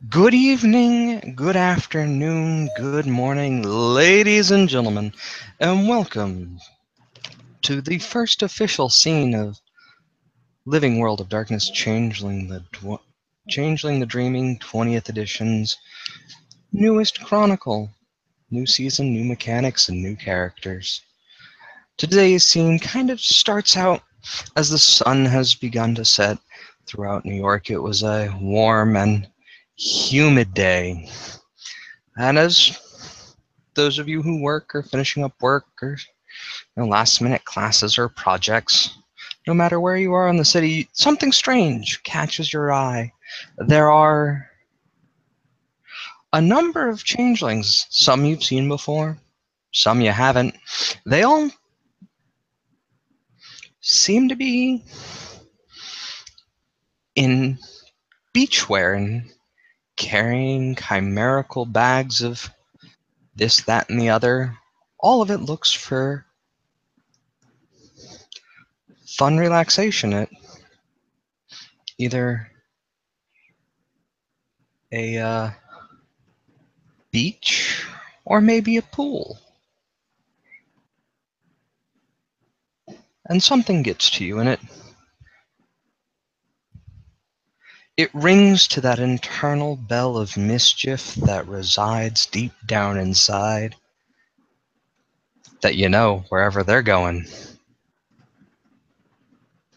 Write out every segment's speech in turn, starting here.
Good evening, good afternoon, good morning, ladies and gentlemen, and welcome to the first official scene of Living World of Darkness Changeling the Dreaming 20th edition's newest chronicle. New season, new mechanics, and new characters. Today's scene kind of starts out as the sun has begun to set throughout New York. It was a warm and humid day. And as those of you who work or finishing up work or last minute classes or projects, no matter where you are in the city, something strange catches your eye. There are a number of changelings, some you've seen before, some you haven't. They all seem to be in beachwear and carrying chimerical bags of this, that, and the other. All of it looks for fun relaxation at either a beach or maybe a pool. And something gets to you, and it rings to that internal bell of mischief that resides deep down inside, that you know wherever they're going,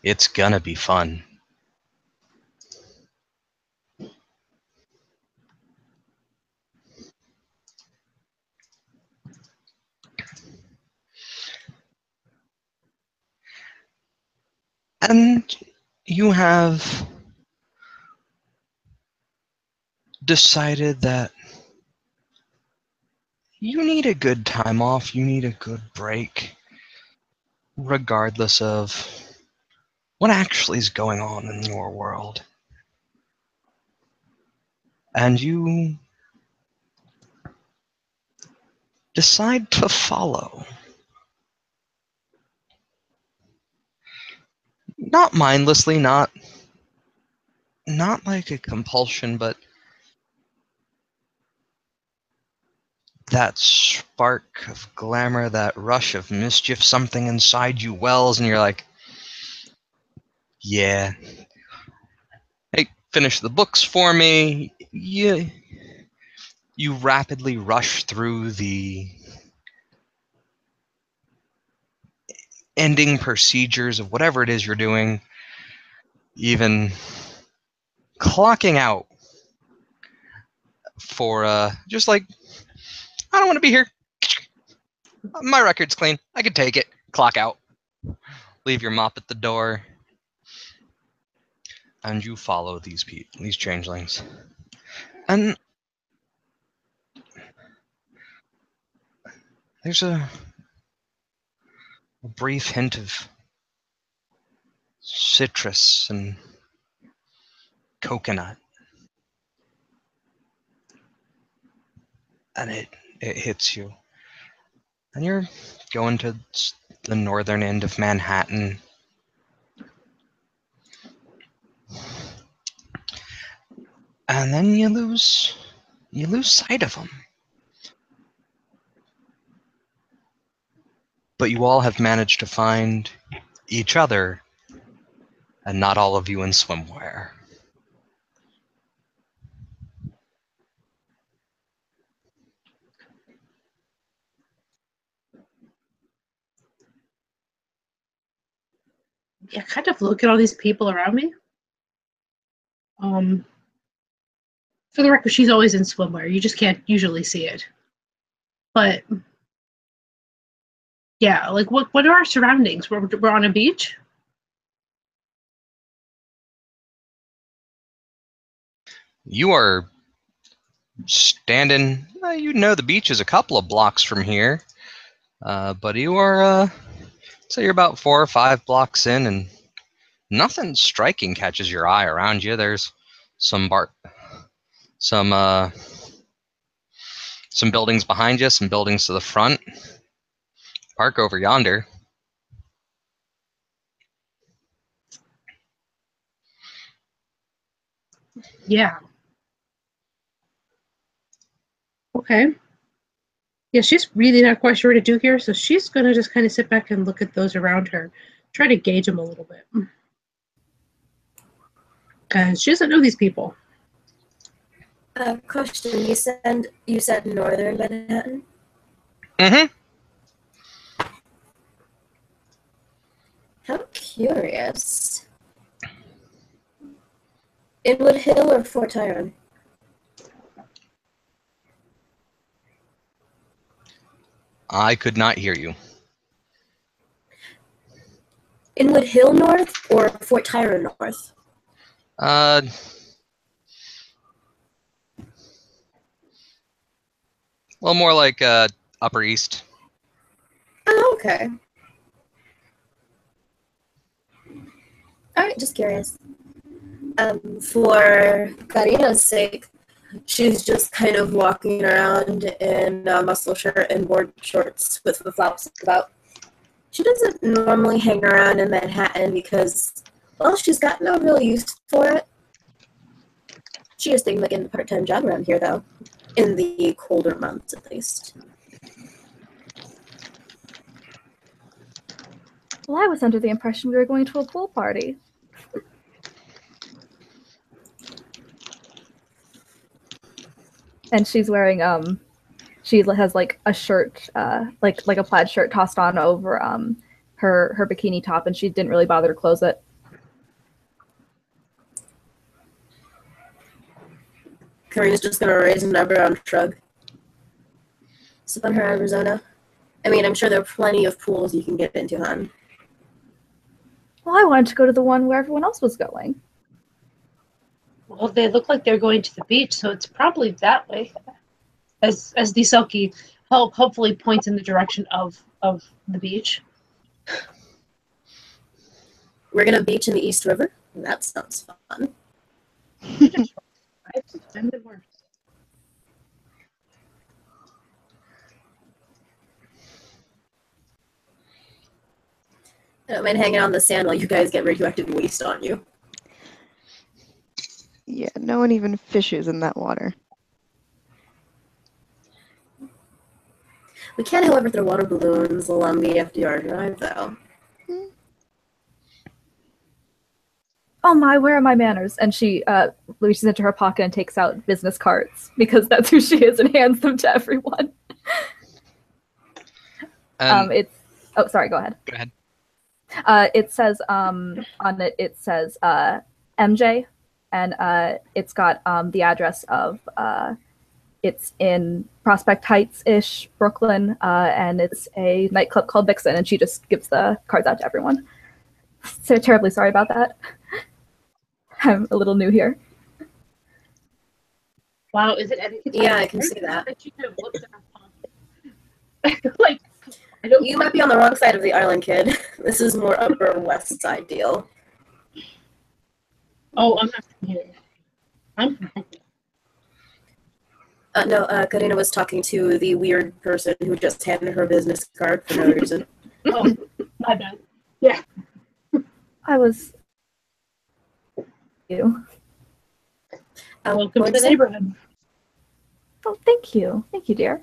it's gonna be fun. And you have decided that you need a good time off, you need a good break, regardless of what actually is going on in your world. And you decide to follow. Not mindlessly, not like a compulsion, but that spark of glamour, that rush of mischief, something inside you wells, and you're like, yeah. Hey, finish the books for me. Yeah. You rapidly rush through the ending procedures of whatever it is you're doing, even clocking out for just like, I don't want to be here. My record's clean. I can take it. Clock out. Leave your mop at the door. And you follow these changelings. And there's a brief hint of citrus and coconut. And it hits you. And you're going to the northern end of Manhattan. And then you lose sight of them. But you all have managed to find each other, and not all of you in swimwear. Yeah, kind of look at all these people around me. For the record, she's always in swimwear. You just can't usually see it. But yeah, like what are our surroundings? We're on a beach. You are standing, you know the beach is a couple of blocks from here, but you are, say you're about 4 or 5 blocks in, and nothing striking catches your eye around you. There's some buildings behind you, some buildings to the front. Park over yonder. Yeah. Okay. Yeah, she's really not quite sure what to do here, so she's going to just kind of sit back and look at those around her, try to gauge them a little bit. Because she doesn't know these people. Question, you said northern Manhattan? Mm-hmm. How curious. Inwood Hill or Fort Tyrone? I could not hear you. Inwood Hill North or Fort Tyrone North? Well, more like Upper East. Oh, okay. Alright, just curious. For Karina's sake, she's just kind of walking around in a muscle shirt and board shorts with flip-flops about. She doesn't normally hang around in Manhattan because, well, she's got no real use for it. She is thinking like getting a part-time job around here, though. In the colder months, at least. Well, I was under the impression we were going to a pool party. And she's wearing she has like a shirt, like a plaid shirt tossed on over her bikini top, and she didn't really bother to close it. Karina's just gonna raise an eyebrow and shrug. Sip on her Arizona. I mean, I'm sure there are plenty of pools you can get into, hon. Well, I wanted to go to the one where everyone else was going. Well, they look like they're going to the beach, so it's probably that way. As the Selkie hopefully points in the direction of the beach. We're gonna beach in the East River. That sounds fun. It's been worse. I don't mind hanging on the sand while you guys get radioactive waste on you. Yeah, no one even fishes in that water. We can, however, throw water balloons along the FDR Drive, though. Oh my, where are my manners? And she reaches into her pocket and takes out business cards because that's who she is and hands them to everyone. It's sorry, go ahead. Go ahead. It says on it. It says MJ, and it's got the address of it's in Prospect Heights-ish, Brooklyn, and it's a nightclub called Vixen, and she just gives the cards out to everyone. So terribly sorry about that. I'm a little new here. Wow, is it anything? Yeah, I can see that. She could have looked at her pocket. Like, I don't. You might be on the wrong side of the island, kid. This is more Upper West Side deal. Oh, I'm not from here. I'm from here. No, Karina was talking to the weird person who just handed her business card for no reason. Oh, my bad. Yeah. I was you. Welcome to the neighborhood. Oh, thank you, dear.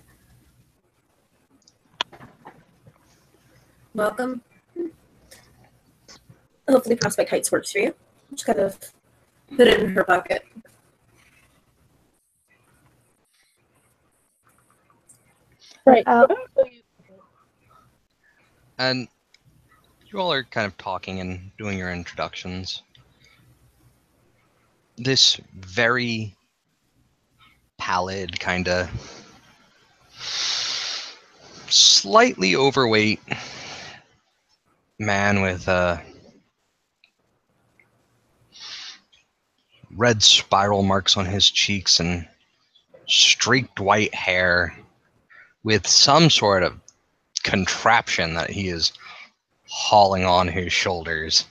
Welcome. Hopefully Prospect Heights works for you. Just kind of put it in her pocket. Right. And you all are kind of talking and doing your introductions. This very pallid, kind of slightly overweight man with red spiral marks on his cheeks and streaked white hair with some sort of contraption that he is hauling on his shoulders.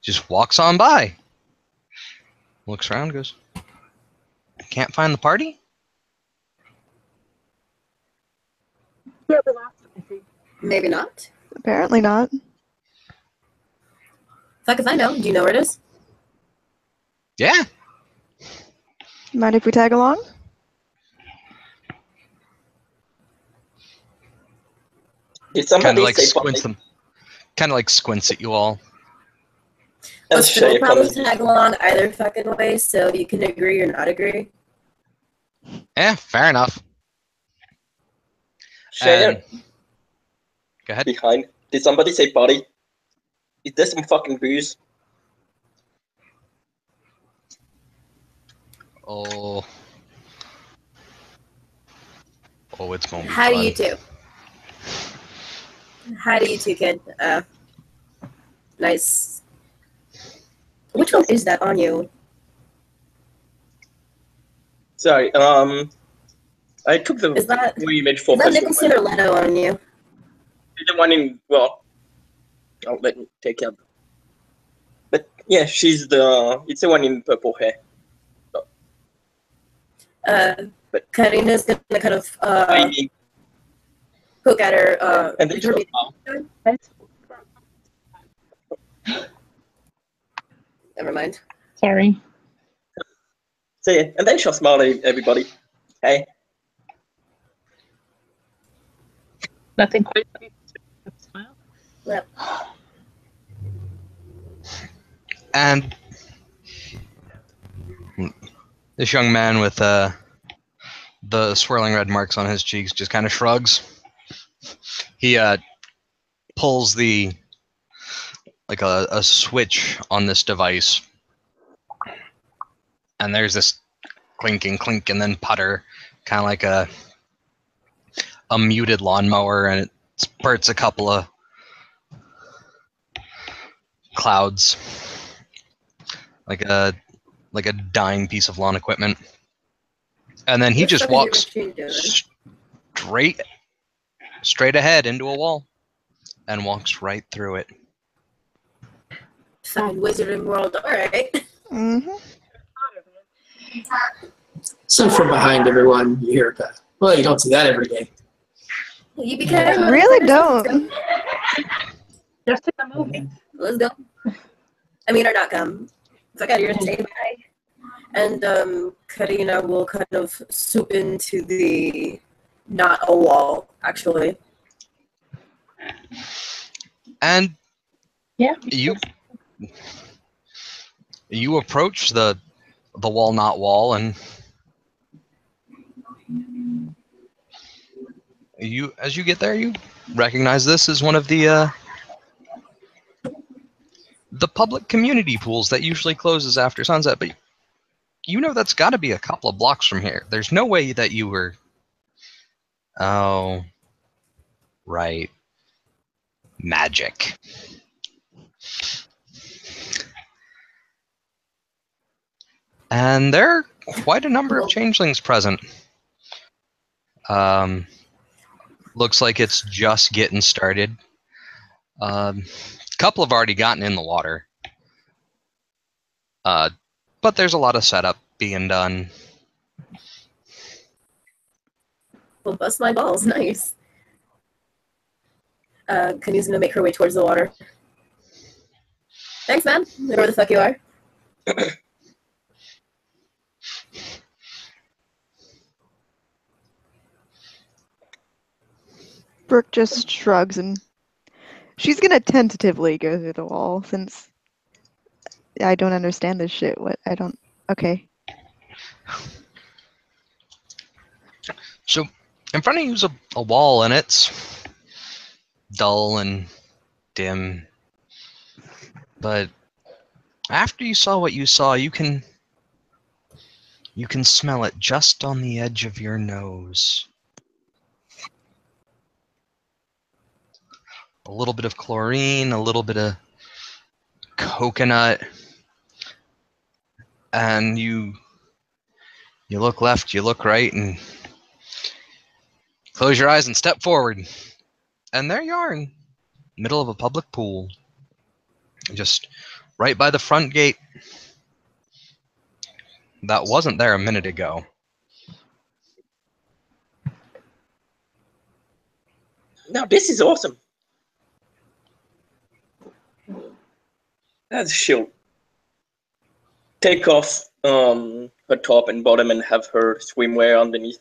Just walks on by. Looks around, goes, "Can't find the party?" Yeah, we lost it, I think. Maybe not. Apparently not. Fuck if I know. Do you know where it is? Yeah. Mind if we tag along? Did Kind somebody of like say squints potty? them. Kind of like squints at you all. And Listen, we'll Shea probably comes. tag along either fucking way, so you can agree or not agree. Yeah, fair enough. Shea And go ahead. behind. Did somebody say potty? Is there some fucking booze? Oh. Oh, it's gonna be How do fun. you two? How do you two, kid? Nice. Which one is that on you? Sorry, I took the Is that image for is that personal. Nicholson or Leto on you? The one in, well, I'll let me take care. But yeah, it's the one in purple hair. But Karina's gonna kind of I, poke at her. and then her she'll smile. Never mind. Sorry. So yeah, and then she'll smile at everybody. Hey, Nothing quite. Smile. Yep. And this young man with the swirling red marks on his cheeks just kind of shrugs. He pulls the like a switch on this device, and there's this clinking clink and then putter, kind of like a muted lawnmower, and it spurts a couple of clouds, like a dying piece of lawn equipment, and then he What the just fuck is your walks machine doing? straight ahead into a wall and walks right through it. Fine, Wizarding World. All right. Mm-hmm. So from behind everyone, you hear that. Well, you don't see that every day. You be kind. Really don't. Just in the movie. Let's go. I mean, or not come. Fuck out of here, stay by. And Karina will kind of swoop into the not a wall, actually. And Yeah. you approach the walnut wall, and as you get there, you recognize this as one of the public community pools that usually closes after sunset. But you know that's got to be a couple of blocks from here. There's no way that you were. Oh, right. Magic. And there are quite a number of changelings present. Looks like it's just getting started. A couple have already gotten in the water. But there's a lot of setup being done. Well, bust my balls. Nice. Kani's gonna make her way towards the water. Thanks, man. Whoever the fuck you are. Brooke just shrugs and she's gonna tentatively go through the wall since I don't understand this shit. What I don't. Okay. So in front of you is a wall, and it's dull and dim. But after you saw what you saw, you can smell it just on the edge of your nose. A little bit of chlorine, a little bit of coconut, and you look left, you look right, and close your eyes and step forward. And there you are in the middle of a public pool. Just right by the front gate. That wasn't there a minute ago. now this is awesome. That's chill. take off her top and bottom and have her swimwear underneath.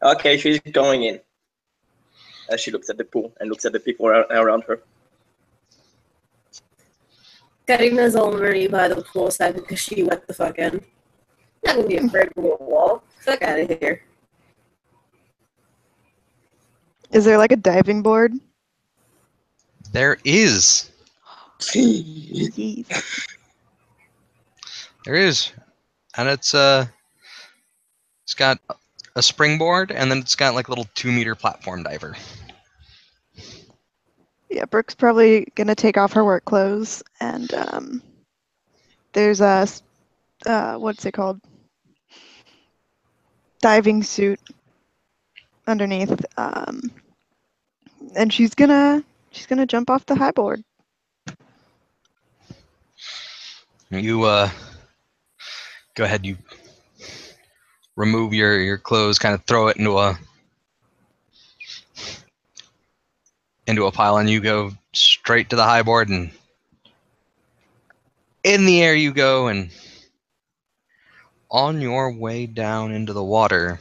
Okay, she's going in. As she looks at the pool and looks at the people around her. Karima's already by the poolside because she went the fuck in. Not gonna be afraid of a wall. Fuck out of here. Is there like a diving board? There is. Jeez. There is. And it's got a springboard, and then it's got like a little 2-meter platform diver. Yeah, Brooke's probably gonna take off her work clothes, and there's a what's it called? Diving suit underneath, and she's gonna jump off the high board. You go ahead. You remove your clothes, kind of throw it into a pile, and you go straight to the high board, and in the air you go, and on your way down into the water,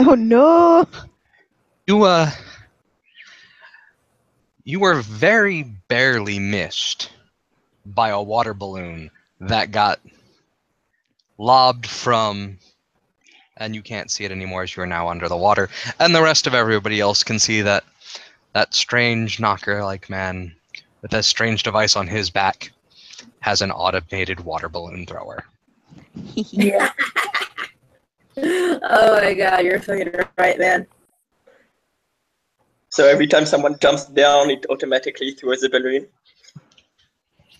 Oh no! you were very barely missed by a water balloon that got lobbed from, and you can't see it anymore as you are now under the water, and the rest of everybody else can see that strange knocker-like man with a strange device on his back has an automated water balloon thrower. Yeah. Oh my god, you're fucking right, man. So every time someone jumps down, it automatically throws a balloon.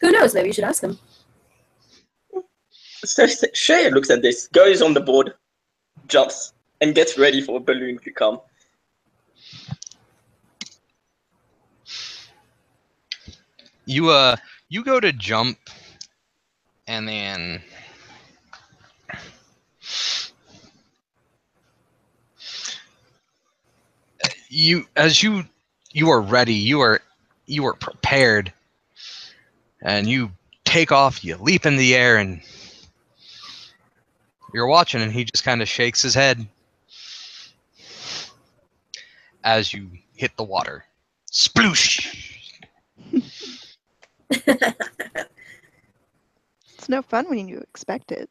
Who knows? Maybe you should ask him. So Shay looks at this, goes on the board, jumps, and gets ready for a balloon to come. You go to jump, and then you are ready, you are prepared, and you take off, you leap in the air, and you're watching, and he just kind of shakes his head as you hit the water. Sploosh! It's no fun when you expect it.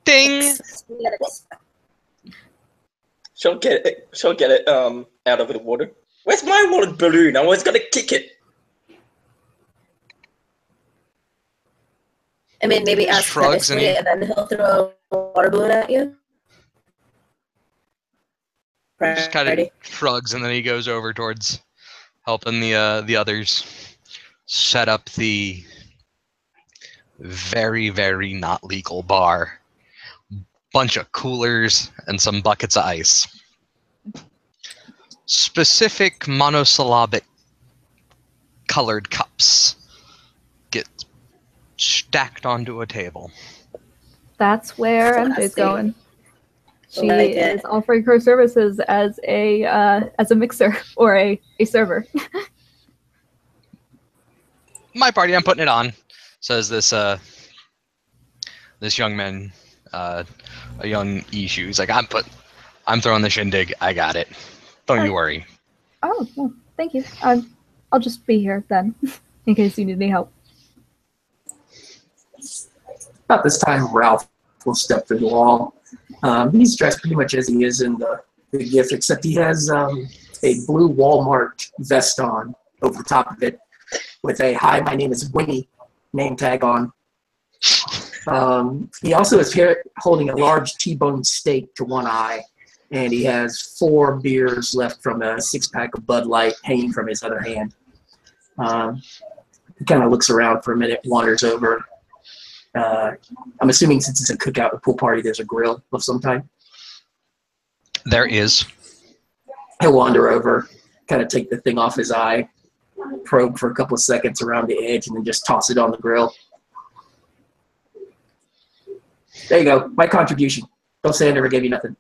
Ding! She'll get it out of the water. Where's my water balloon? I was gonna kick it. I mean, maybe ask Shrugs nicely, and then he'll throw a water balloon at you. He just kind of shrugs, and then he goes over towards helping the others set up the very, very not legal bar. Bunch of coolers and some buckets of ice. Specific monosyllabic colored cups get stacked onto a table. That's where Classy. MJ's going. She Like it. is offering her services as a mixer or a server. My party, I'm putting it on, says this young man, a young Ishu. He's like, I'm throwing the shindig. I got it. Don't you worry. Oh, well, thank you. I'll just be here then, in case you need any help. About this time, Ralph will step through the wall. He's dressed pretty much as he is in the gift, except he has a blue Walmart vest on over top of it with a "Hi, my name is Winnie" name tag on. He also is here holding a large T-bone steak to one eye, and he has 4 beers left from a 6-pack of Bud Light hanging from his other hand. He kind of looks around for a minute, wanders over. I'm assuming since it's a cookout, a pool party, there's a grill of some kind. There is. He'll wander over, kind of take the thing off his eye, probe for a couple of seconds around the edge, and then just toss it on the grill. There you go. My contribution. Don't say I never gave you nothing.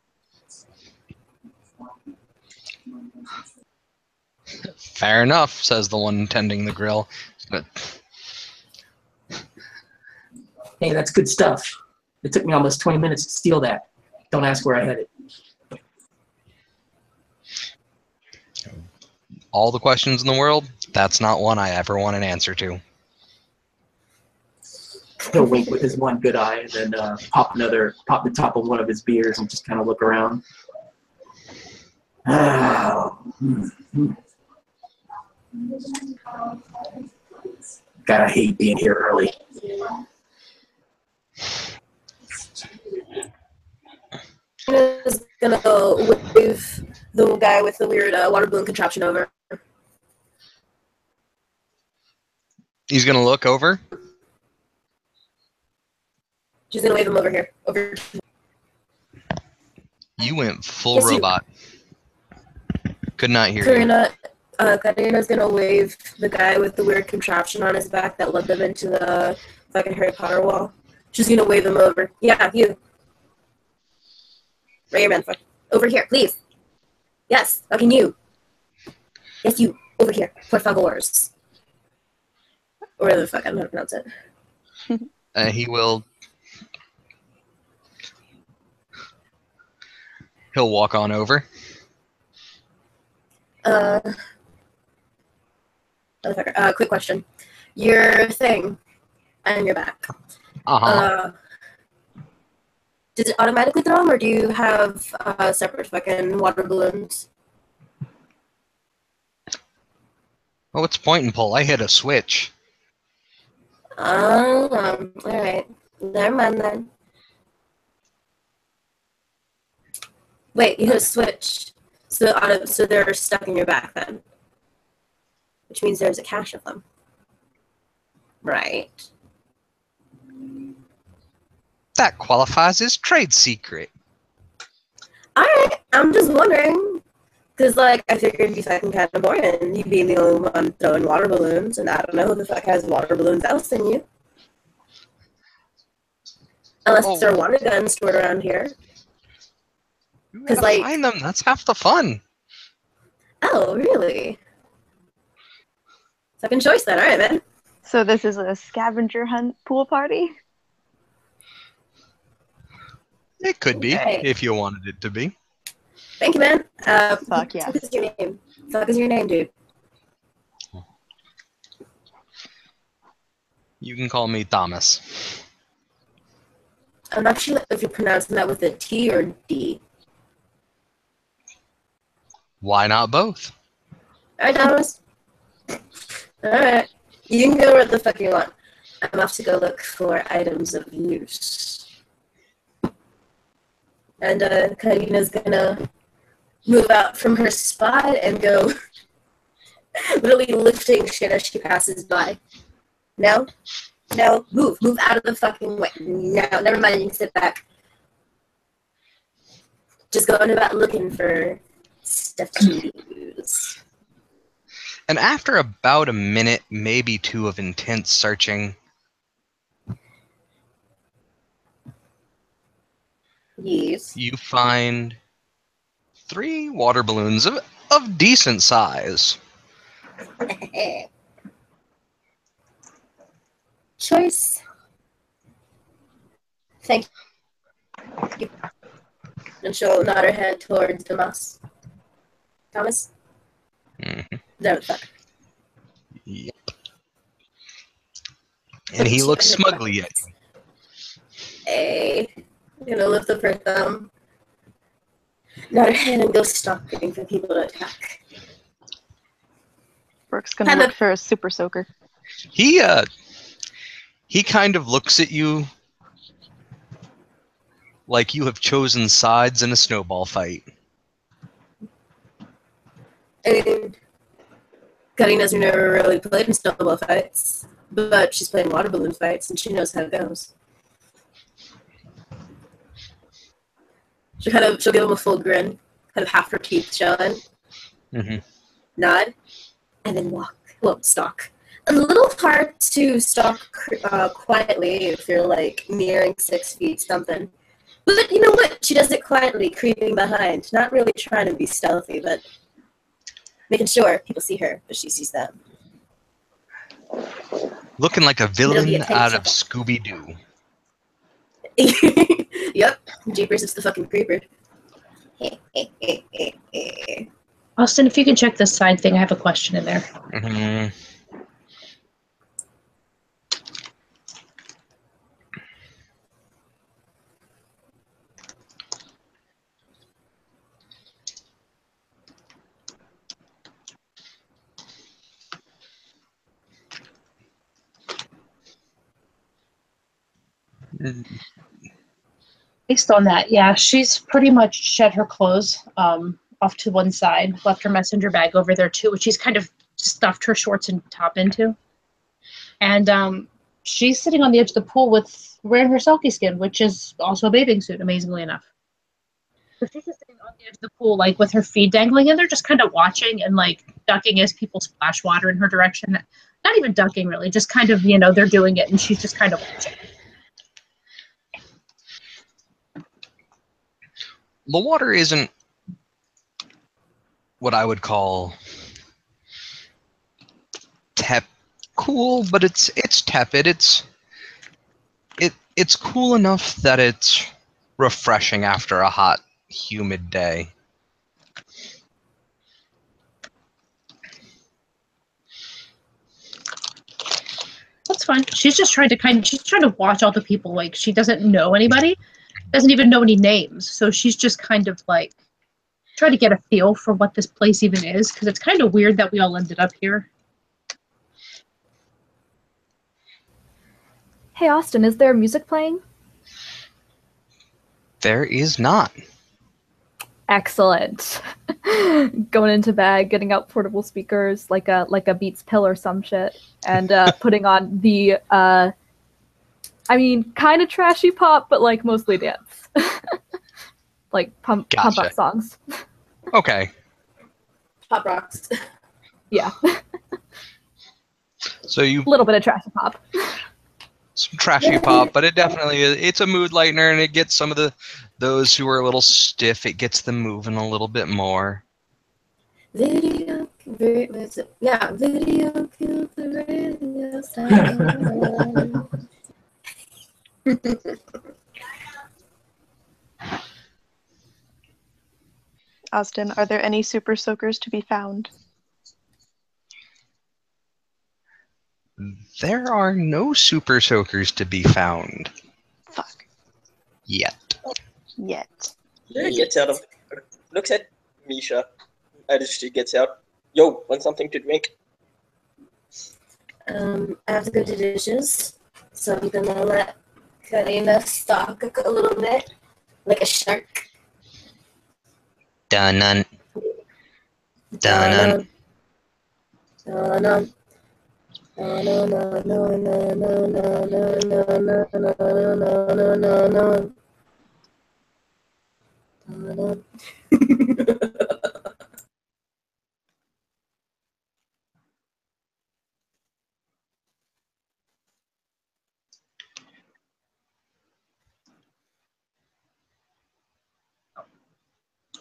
Fair enough, says the one tending the grill. But Hey, that's good stuff. It took me almost 20 minutes to steal that. Don't ask where I had it. all the questions in the world, that's not one I ever want an answer to. He'll wink with his one good eye and then pop the top of one of his beers and just kind of look around. God, I hate being here early. Is gonna go wave the guy with the weird water balloon contraption over. He's gonna look over. She's gonna wave him over here. Over. You went full Yes, you- robot. Could not hear you. Karina's gonna wave the guy with the weird contraption on his back that led them into the fucking Harry Potter wall. She's gonna wave him over. Yeah, you. Right here, man. Over here, please. Yes, fucking you. Yes, you. Over here. Por favors. Or whatever the fuck, I don't know how to pronounce it. He will. He'll walk on over. Quick question. Your thing on your back. Does it automatically throw them, or do you have separate fucking water balloons? Oh, it's point and pull. I hit a switch. Alright. Never mind then. Wait, you hit a switch. So they're stuck in your back then. Which means there's a cache of them. Right. That qualifies as trade secret. Alright, I'm just wondering. Because, like, I figured it'd be fucking kind of boring. You'd be the only one throwing water balloons, and I don't know who the fuck has water balloons else than you. Unless there are water guns stored around here. You gotta like- find them. That's half the fun. Oh, really? Second choice then, alright then. So this is a scavenger hunt pool party? It could be, Right. if you wanted it to be. Thank you, man. Fuck yeah. Fuck is your name? Fuck is your name, dude? You can call me Thomas. I'm not sure if you're pronouncing that with a T or D. Why not both? Alright, Thomas. Alright. You can go where the fuck you want. I'm off to go look for items of use. And Karina's gonna move out from her spot and go literally lifting shit as she passes by. No, move out of the fucking way. No, never mind, you can sit back. Just going about looking for stuff to use. And after about a minute, maybe two of intense searching, Yes. you find 3 water balloons of decent size. Choice. Thank you. And she'll nod her head towards the mouse. Thomas? Mm-hmm. There the fuck. Yep. And he looks smugly at you. Hey. I'm gonna lift up her thumb. Nod her head and go stalking for people to attack. Brooke's gonna look for a super soaker. He kind of looks at you like you have chosen sides in a snowball fight. I mean, Karina's never really played in snowball fights, but she's played water balloon fights and she knows how it goes. She'll give him a full grin, kind of half her teeth showing. Mm-hmm. Nod, and then walk. Well, stalk. A little hard to stalk quietly if you're like nearing 6 feet something. But you know what? She does it quietly, creeping behind. Not really trying to be stealthy, but making sure people see her, but she sees them. Looking like a It'll be villain a tight out of shot. Scooby-Doo. Yep, Jeepers, it's the fucking creeper. Austin, if you can check this side thing, I have a question in there. Mhm. Based on that, yeah, she's pretty much shed her clothes off to one side, left her messenger bag over there too, which she's kind of stuffed her shorts and top into. And she's sitting on the edge of the pool with wearing her selkie skin, which is also a bathing suit, amazingly enough. So she's just sitting on the edge of the pool, like with her feet dangling, and they're just kind of watching and like ducking as people splash water in her direction. Not even ducking, really, just kind of, they're doing it, and she's just kind of watching. The water isn't what I would call cool, but it's tepid. It's cool enough that it's refreshing after a hot, humid day. That's fine. She's just trying to watch all the people. Like, she doesn't know anybody, doesn't even know any names. So she's just kind of like trying to get a feel for what this place even is, because it's kind of weird that we all ended up here. Hey, Austin, is there music playing? There is not. Excellent. Going into bed, getting out portable speakers like a Beats pill or some shit, and putting on the kind of trashy pop, but like mostly dance, like pump up songs. Okay. Pop rocks. Yeah. So you a little bit of trashy pop. Some trashy pop, but it definitely it's a mood lightener, and it gets some of those who are a little stiff. It gets them moving a little bit more. Video killed the radio star. Austin, are there any super soakers to be found? There are no super soakers to be found. Fuck. Yet. Yeah, Gets out of. Looks at Misha as she gets out. Yo, want something to drink? I have to go to the dishes, so I'm gonna let Karina stalk a little bit, like a shark. Dun-nun. Dun-nun. Dun-nun.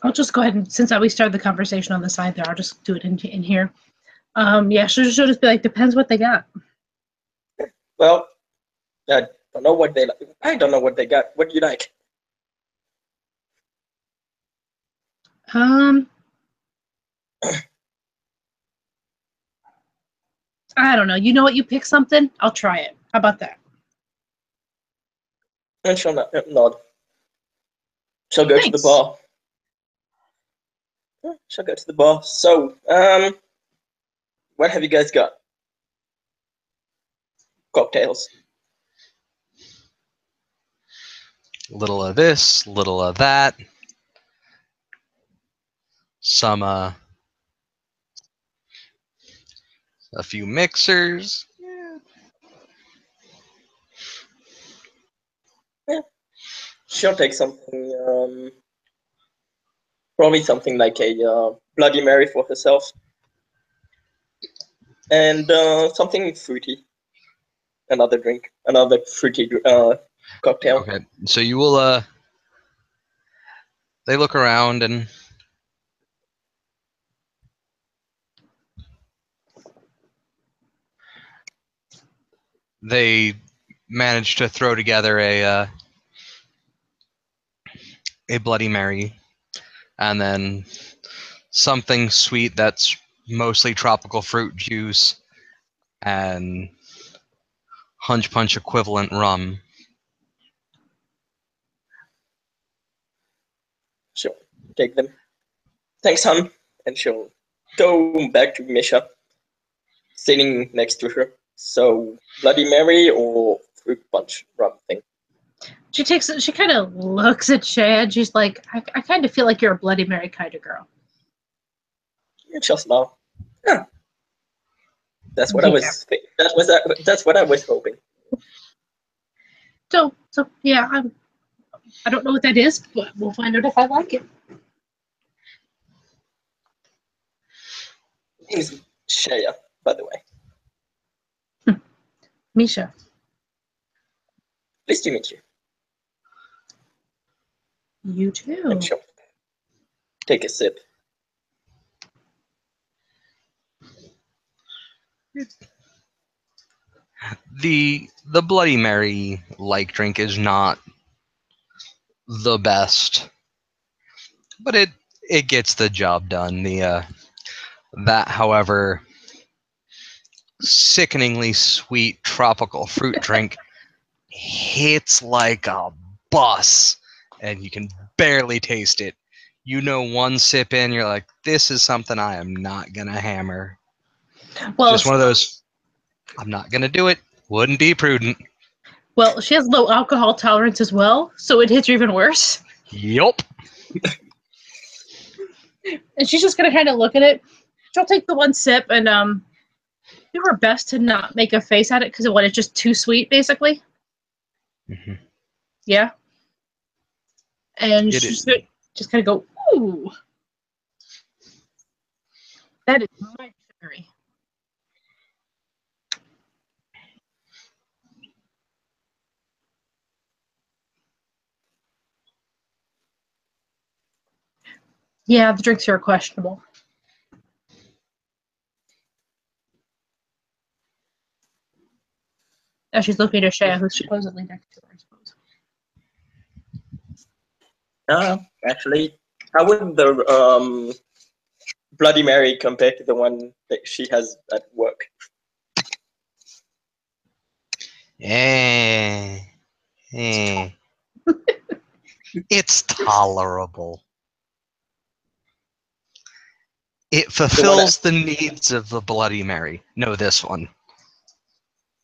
I'll just go ahead and, since we started the conversation on the side there, I'll just do it in here. Yeah, she'll just be like, depends what they got. Well, I don't know what they like. I don't know what they got. What do you like? I don't know. You know what? You pick something, I'll try it. How about that? And she'll nod. She'll go to the bar. She'll go to the bar. So, what have you guys got? Cocktails. Little of this, little of that. Some a few mixers. Yeah. She'll take something. Probably something like a Bloody Mary for herself, and something fruity. Another drink, another fruity cocktail. Okay, so you will they look around, and they manage to throw together a Bloody Mary, and then something sweet that's mostly tropical fruit juice, and Hunch Punch equivalent rum. She'll take them. Thanks, hon. And she'll go back to Misha, sitting next to her. So, Bloody Mary or fruit punch rum thing? She kind of looks at Shad. She's like, I kind of feel like you're a Bloody Mary kind of girl. And she'll smile. Yeah. That's what I was. That's what I was hoping. So yeah, I don't know what that is, but we'll find out if I like it. Name's Shaya, by the way. Misha. Pleased to meet you. You too. And she'll take a sip. The Bloody Mary like drink is not the best, but it gets the job done. That, however, sickeningly sweet tropical fruit drink hits like a bus, and you can barely taste it. You know, one sip in, you're like, this is something I am not gonna hammer. Well, Just one of those, I'm not gonna do it. Wouldn't be prudent. Well, she has low alcohol tolerance as well, so it hits her even worse. Yup. And she's just gonna kind of look at it. She'll take the one sip and do her best to not make a face at it because it's just too sweet, basically. Mm-hmm. Yeah. And she's just kind of go, ooh, that is my sugary. Yeah, the drinks here are questionable. As she's looking at Shaya, who's supposedly next to her, I suppose. Actually, how would the Bloody Mary compare to the one that she has at work? It's tolerable. It fulfills the needs of the Bloody Mary. No, this one.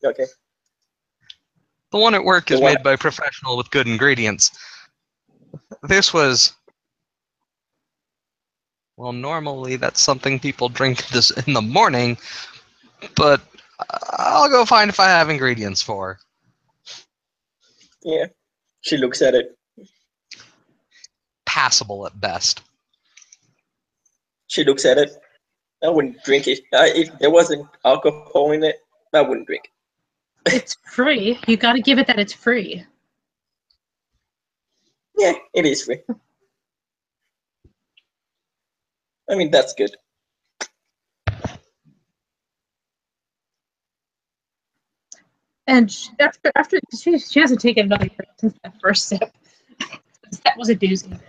Okay. The one at work is made by a professional with good ingredients. This was... Well, normally that's something people drink this in the morning, but I'll go find if I have ingredients for. Yeah. She looks at it. Passable at best. She looks at it. I wouldn't drink it. If there wasn't alcohol in it, I wouldn't drink it. It's free. You got to give it that it's free. Yeah, it is free. I mean, that's good. And after she hasn't taken another drink since that first sip. That was a doozy.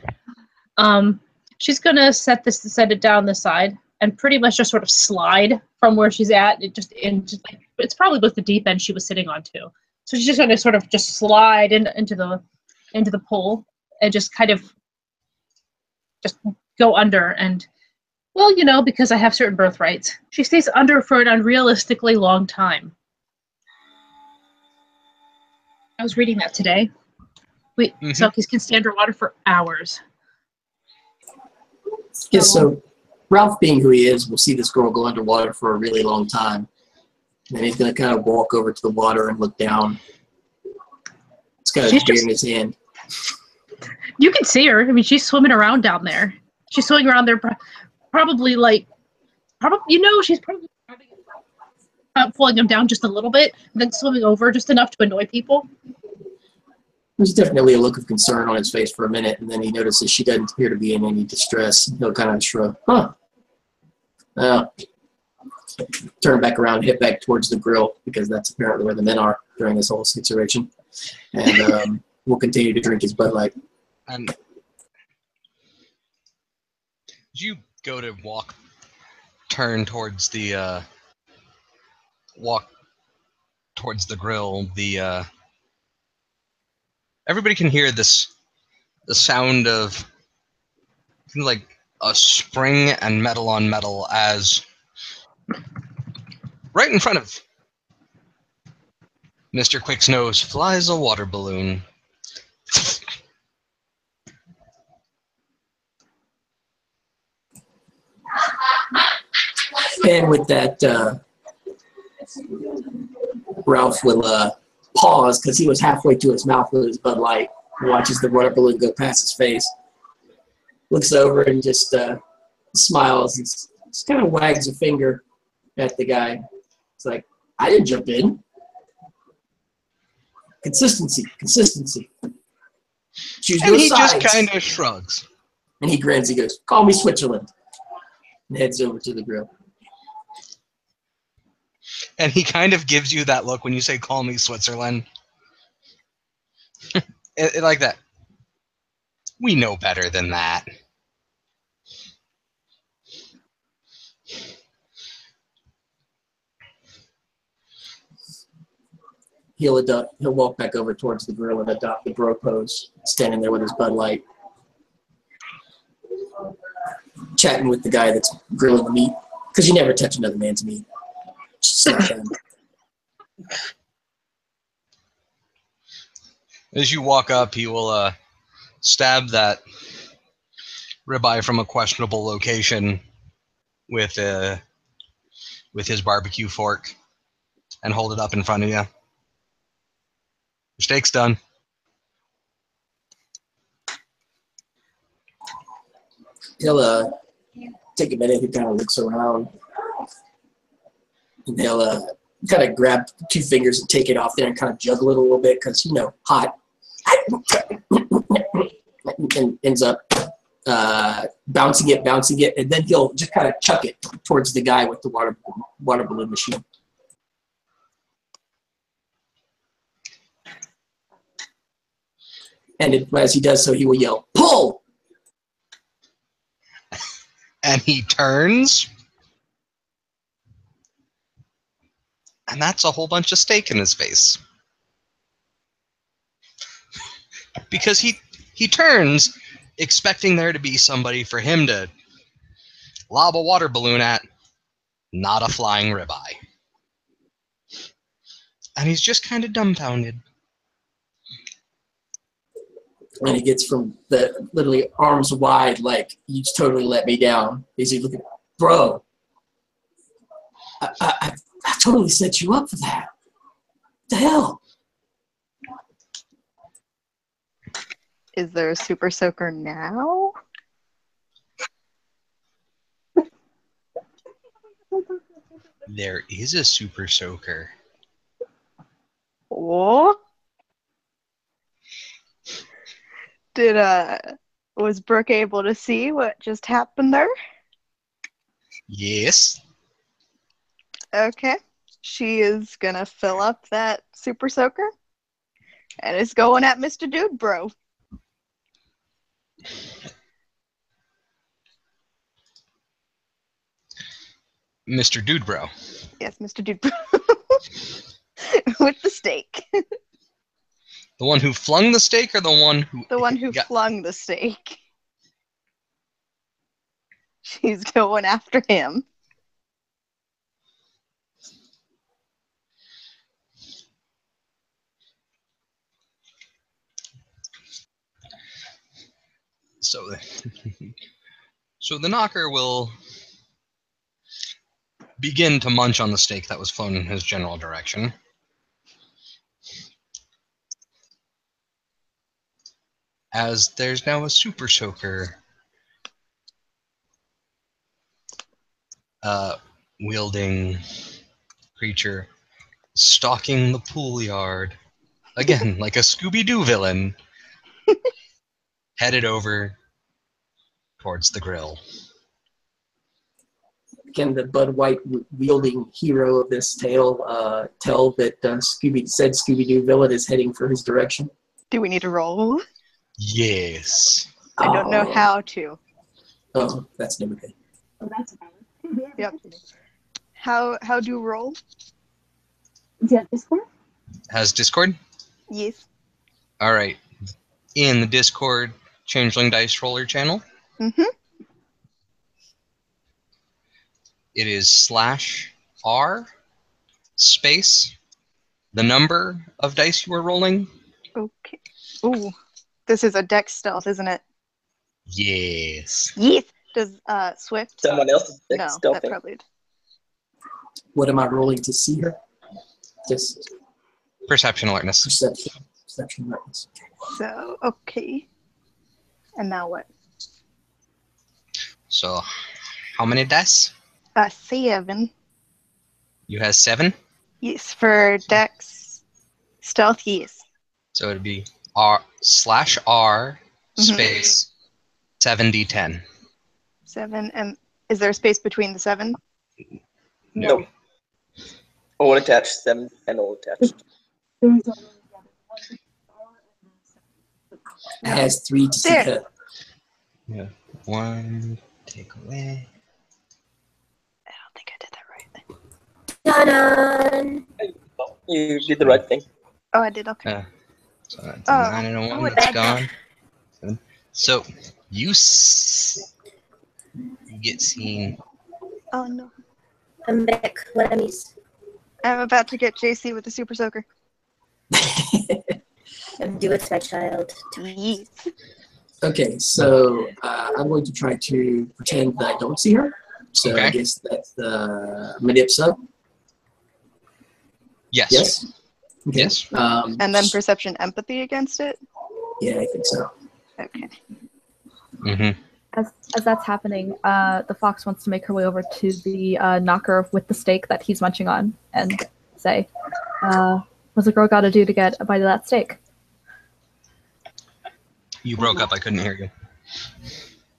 She's gonna set it down the side and pretty much just sort of slide from where she's at. It's probably both the deep end she was sitting on too. So she's just gonna sort of just slide into the pool and just kind of just go under. And well, because I have certain birthrights, she stays under for an unrealistically long time. I was reading that today. Selkies can stay underwater for hours. Yes, so Ralph, being who he is, will see this girl go underwater for a really long time. And then he's going to kind of walk over to the water and look down. It's got a beer in his hand. You can see her. I mean, she's swimming around down there. She's swimming around there probably she's probably pulling him down just a little bit, and then swimming over just enough to annoy people. There's definitely a look of concern on his face for a minute, and then he notices she doesn't appear to be in any distress. He'll kind of shrug. Huh. turn back around, head back towards the grill, because that's apparently where the men are during this whole situation. And we'll continue to drink his Bud Light. And as you go to turn towards the walk towards the grill, everybody can hear the sound of like a spring and metal on metal as right in front of Mr. Quick's nose flies a water balloon. And with that, Ralph will pause, because he was halfway to his mouth with his Bud Light, and watches the water balloon go past his face. Looks over and just smiles and just kind of wags a finger at the guy. It's like, I didn't jump in. Consistency. Choose And your he sides. just kind of shrugs. And he grins. He goes, call me Switzerland. And heads over to the grill. And he kind of gives you that look when you say, call me Switzerland. Like that. We know better than that. He'll walk back over towards the grill and adopt the bro pose, standing there with his Bud Light, chatting with the guy that's grilling the meat, because you never touch another man's meat. Just like that. As you walk up, he will stab that ribeye from a questionable location with his barbecue fork and hold it up in front of you. Your steak's done. He'll take a minute. He kind of looks around, and he'll kind of grab 2 fingers and take it off there and kind of juggle it a little bit, because, hot. And ends up bouncing it, and then he'll just kind of chuck it towards the guy with the water balloon machine. And as he does so, he will yell, "Pull!" And he turns. And that's a whole bunch of steak in his face. Because he turns expecting there to be somebody for him to lob a water balloon at, not a flying ribeye. And he's just kind of dumbfounded. And he gets from the literally arms wide, like, you just totally let me down. He's looking, bro, I totally set you up for that. What the hell? Is there a super soaker now? There is a super soaker. Oh. Was Brooke able to see what just happened there? Yes. Okay. She is gonna fill up that super soaker and is going at Mr. Dude Bro. Mr. Dude Bro. Yes, Mr. Dude Bro. With the steak. The one who flung the steak, or the one who... The one who flung the steak. She's going after him. So the knocker will begin to munch on the steak that was flown in his general direction. As there's now a super soaker wielding creature stalking the pool yard. Again, like a Scooby-Doo villain. Headed over towards the grill. can the Bud White wielding hero of this tale tell that Scooby-Doo villain is heading for his direction? Do we need to roll? Yes. I don't know how to. Oh, that's never good. Oh, that's a Yep. How do you roll? Is that Discord? Has Discord? Yes. All right. In the Discord Changeling Dice Roller channel, Mm-hmm. it is /r space the number of dice you are rolling. Okay. Ooh. This is a dex stealth, isn't it? Yes. Yes. Does Swift? Someone else is No, that stealthing. probably. What am I rolling to see her? Just Perception alertness. perception alertness. So okay. And now what? So, how many dice? 7. You have 7. Yes, for dex stealth. Yes. So it'd be /r Mm-hmm. space 7d10. 7, and is there a space between the 7? No. All attached, them and all attached. It has 3 to see There. her. Yeah. 1 take away. I don't think I did that right. Ta-da! You did the right thing. Oh, I did. Okay. So that's a 9 and a 1. Oh, That's bad. gone. 7. So you get seen. Oh no. I'm back. Let me. I'm about to get JC with the super soaker. Do it, my child. Yes. Okay, so I'm going to try to pretend that I don't see her. So I Okay. guess that's the Medipsa. Yes. Yes? Okay. Yes. And then perception empathy against it? Yeah, I think so. Okay. Mm-hmm. As that's happening, the fox wants to make her way over to the knocker with the steak that he's munching on and say, what's a girl got to do to get a bite of that steak? You broke up. I couldn't hear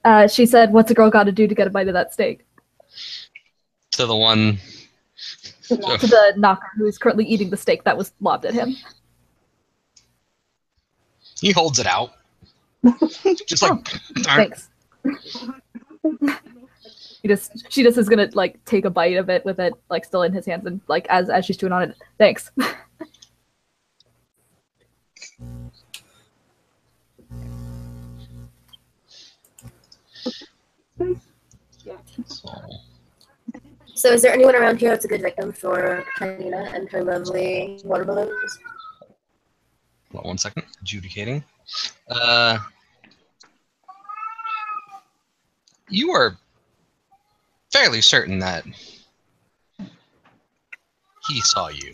you. She said, what's a girl got to do to get a bite of that steak? To the one. To the knocker who is currently eating the steak that was lobbed at him. He holds it out. Just like. Thanks. She just is gonna like take a bite of it with it like still in his hands and like as she's chewing on it. Thanks. So, is there anyone around here that's a good victim for Helena and her lovely water balloons? Hold on 1 second. Adjudicating. You are fairly certain that he saw you.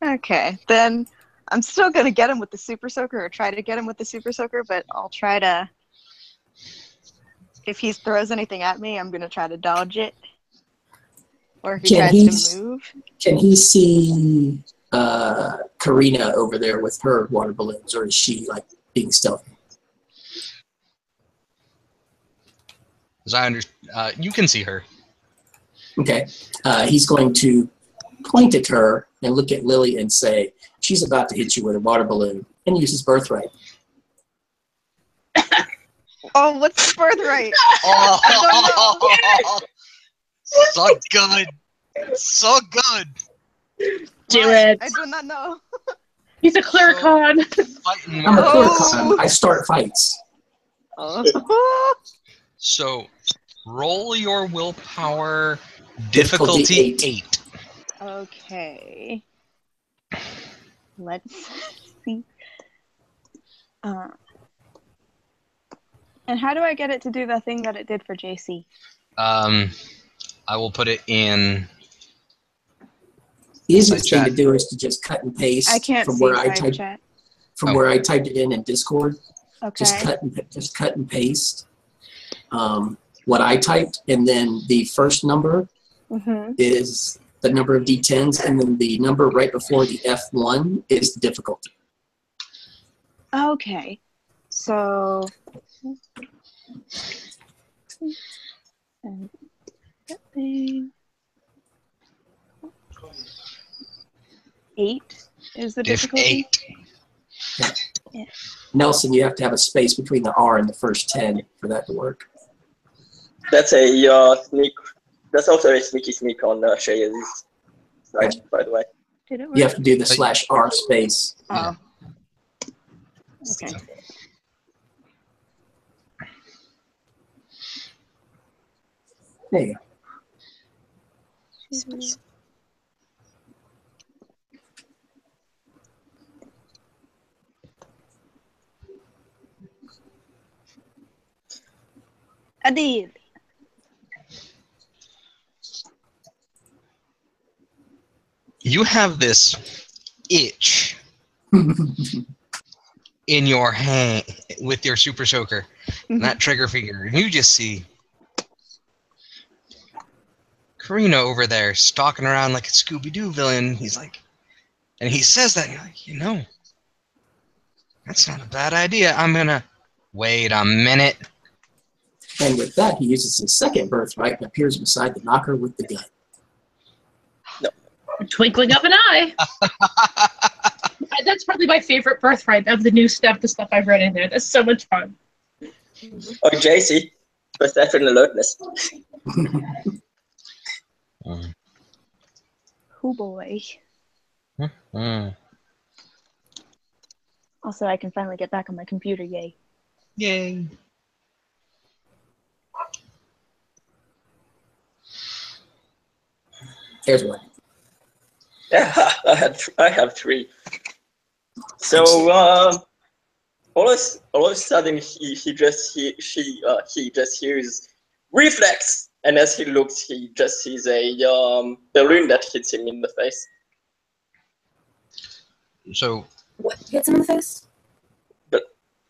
Okay. Then I'm still going to get him with the super soaker or try to get him with the super soaker, but I'll try to. If he throws anything at me, I'm going to try to dodge it. Or if he tries to move. Can he see Karina over there with her water balloons, or is she like being stealthy? As I you can see her. Okay. He's going to point at her and look at Lily and say, she's about to hit you with a water balloon, and use his birthright. Oh, what's the birthright? Oh, I don't know. So good. So good. Do What? it. I do not know. He's a clericon. Fighting I'm a Marcus. clericon. I start fights. Oh. So roll your willpower difficulty 8. Okay. Let's see. And how do I get it to do the thing that it did for JC? I will put it in. The easiest thing Chat. to do is to just cut and paste I can't from see where I side typed chat. from Oh. where I typed it in Discord. Okay. Just cut and paste what I typed, and then the first number Mm-hmm. is the number of D10s, and then the number right before the F1 is the difficulty. Okay. So. 8 is the Diff difficulty. 8. Nelson, you have to have a space between the R and the first 10 for that to work. That's a sneak. That's also a sneaky sneak on Shaya's side, by the way. Did it work? You have to do the /R space. Oh. Okay. There you go. I did. You have this itch in your hand with your super soaker, and that trigger finger, and you just see Karina over there stalking around like a Scooby-Doo villain. He's like, and he says that, and you're like, you know, that's not a bad idea. I'm gonna wait a minute. And with that, he uses his second birthright and appears beside the knocker with the gun. Twinkling of an eye. That's probably my favorite birthright of the new stuff, the stuff I've read in there. That's so much fun. Oh, JC, perception and alertness. Oh boy. Mm. Also, I can finally get back on my computer. Yay. Yay. Here's one. Yeah, I have 3. So all of a sudden he just hears reflex, and as he looks, he just sees a balloon that hits him in the face. So, What hits him in the face?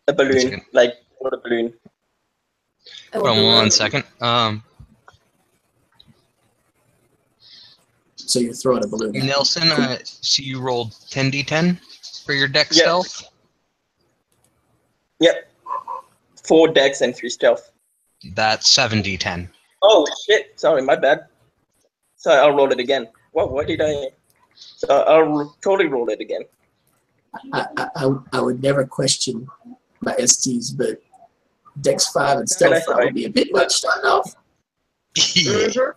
A balloon, like not a balloon. Oh, hold on one second. So you're throwing a balloon. Nelson, so you rolled 10d10 for your deck Yep. stealth? Yep. 4 dex and 3 stealth. That's 7d10. Oh shit! Sorry, my bad. Sorry, I'll roll it again. What did I? So I'll totally roll it again. I would never question my STs, but Dex 5 and Stealth 5 would be a bit much starting off. Yeah.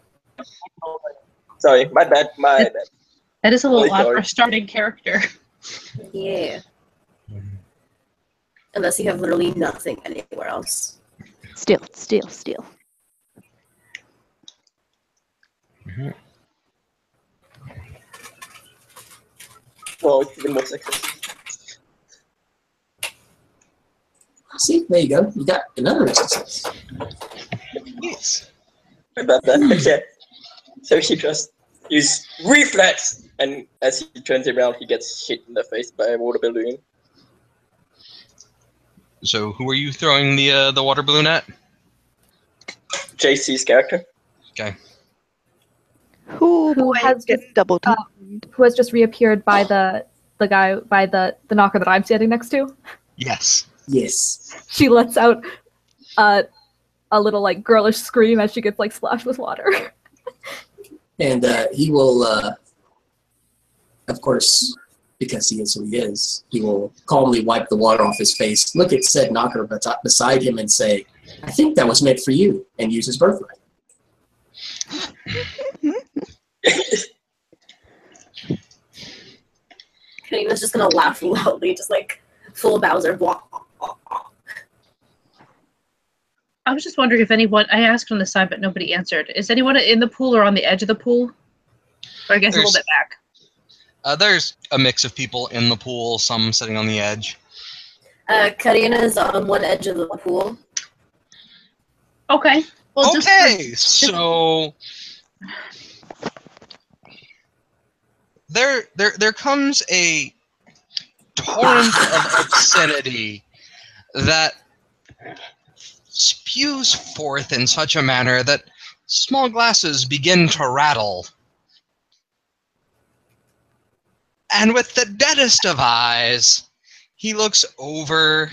Sorry, my bad. My bad. That is a little Really odd sorry. for a starting character. Yeah. Unless you have literally nothing anywhere else. Still. Mhm. Well, it's even more successful. See, there you go. You got another success. Yes. My bad. Okay. So he just uses reflex, and as he turns around, he gets hit in the face by a water balloon. So, who are you throwing the water balloon at? JC's character. Okay. Who has gets just, double teamed? Who has just reappeared by the guy by the knocker that I'm standing next to. Yes. Yes. She lets out a little like girlish scream as she gets like splashed with water. And he will, of course, because he is who he is, he will calmly wipe the water off his face, look at said knocker beside him and say, I think that was meant for you, and use his birthright. Karina's just gonna laugh loudly, just like full Bowser. Blah. I was just wondering if anyone, I asked on the side, but nobody answered. Is anyone in the pool or on the edge of the pool? Or I guess a little bit back. There's a mix of people in the pool, some sitting on the edge. Karina's on one edge of the pool. Okay. Well, Okay, so there comes a torrent of obscenity that spews forth in such a manner that small glasses begin to rattle. And with the deadest of eyes, he looks over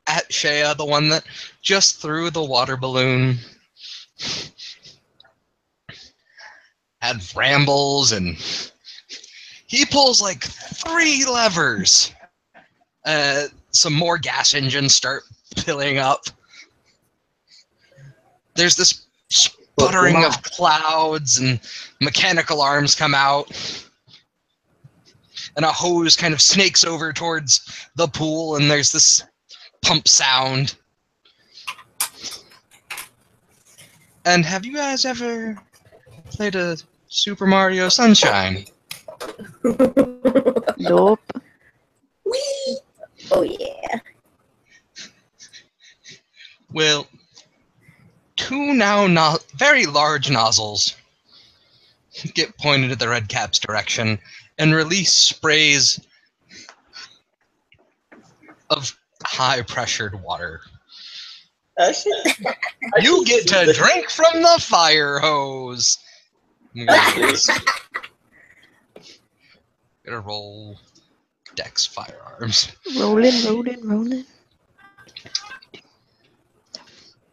at Shea, the one that just threw the water balloon. had rambles, and he pulls like 3 levers. Some more gas engines start filling up. There's this sputtering of clouds, and mechanical arms come out. And a hose kind of snakes over towards the pool, and there's this pump sound. And have you guys ever played a Super Mario Sunshine? Nope. Whee! Oh yeah. Well, 2 now very large nozzles get pointed at the red cap's direction and release sprays of high-pressured water. Actually, You get to drink from the fire hose. Gotta roll Dex firearms. Rolling.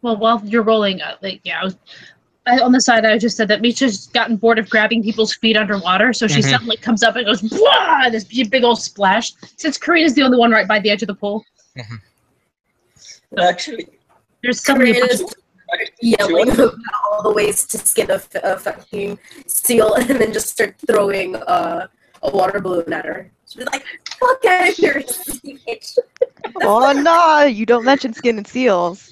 Well, while you're rolling, on the side, I just said that Misha's gotten bored of grabbing people's feet underwater, so she suddenly comes up and goes, "Wah!" This big old splash. Since Karina's the only one right by the edge of the pool. actually, There's somebody Karina's yelling about all the ways to skin a fucking seal, and then just start throwing a water balloon at her. She's like, "Fuck out of here, you bitch!" Oh no! You don't mention skin and seals.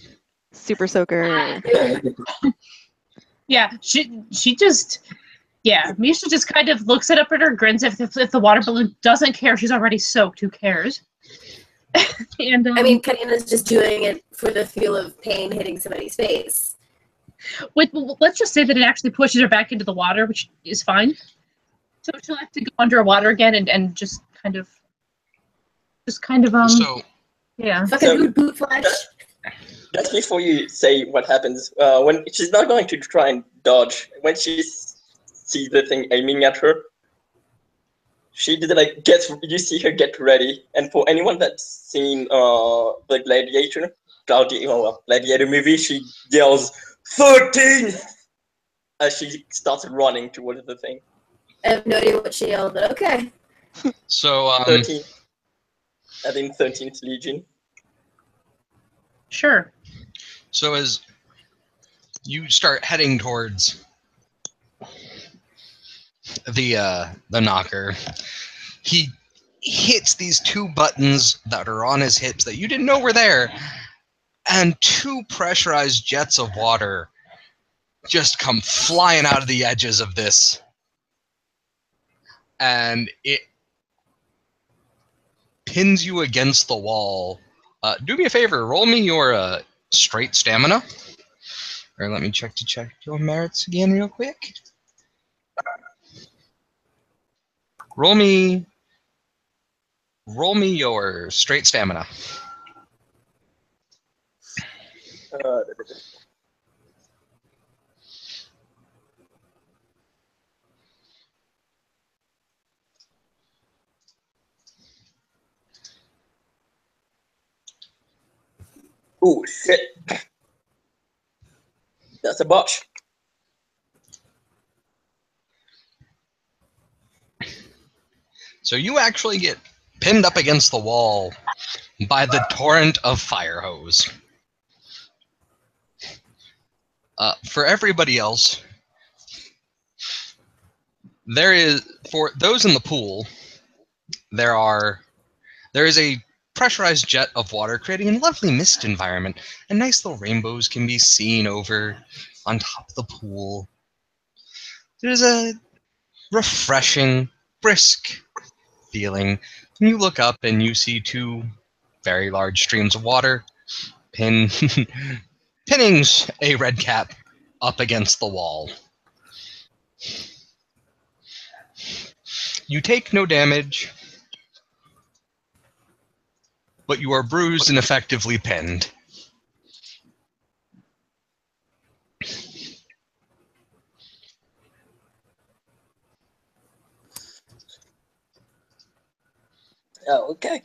Super soaker. Yeah, she just, Misha just kind of looks it up at her, grins. If the water balloon doesn't care, she's already soaked. Who cares? And I mean, Karina's just doing it for the feel of pain hitting somebody's face. let's just say that it actually pushes her back into the water, which is fine. So she'll have to go underwater again and just kind of So, yeah. Fucking boot flash. just before you say what happens, when she's not going to try and dodge, when she sees the thing aiming at her, she did you see her get ready. And for anyone that's seen the Gladiator movie, she yells 13 as she starts running towards the thing. I have no idea what she yelled, but okay. So 13. I think 13th Legion. Sure. So as you start heading towards the knocker, he hits these 2 buttons that are on his hips that you didn't know were there, and 2 pressurized jets of water just come flying out of the edges of this, and it pins you against the wall. Do me a favor, roll me your straight stamina. Or let me check your merits again real quick. Roll me your straight stamina. Oh shit. That's a botch. So you actually get pinned up against the wall by the torrent of fire hose. For everybody else, there is, for those in the pool, there is a pressurized jet of water creating a lovely mist environment, and nice little rainbows can be seen over on top of the pool. There's a refreshing, brisk feeling. And you look up and you see 2 very large streams of water pinning a red cap up against the wall. You take no damage, but you are bruised and effectively pinned. Oh, okay.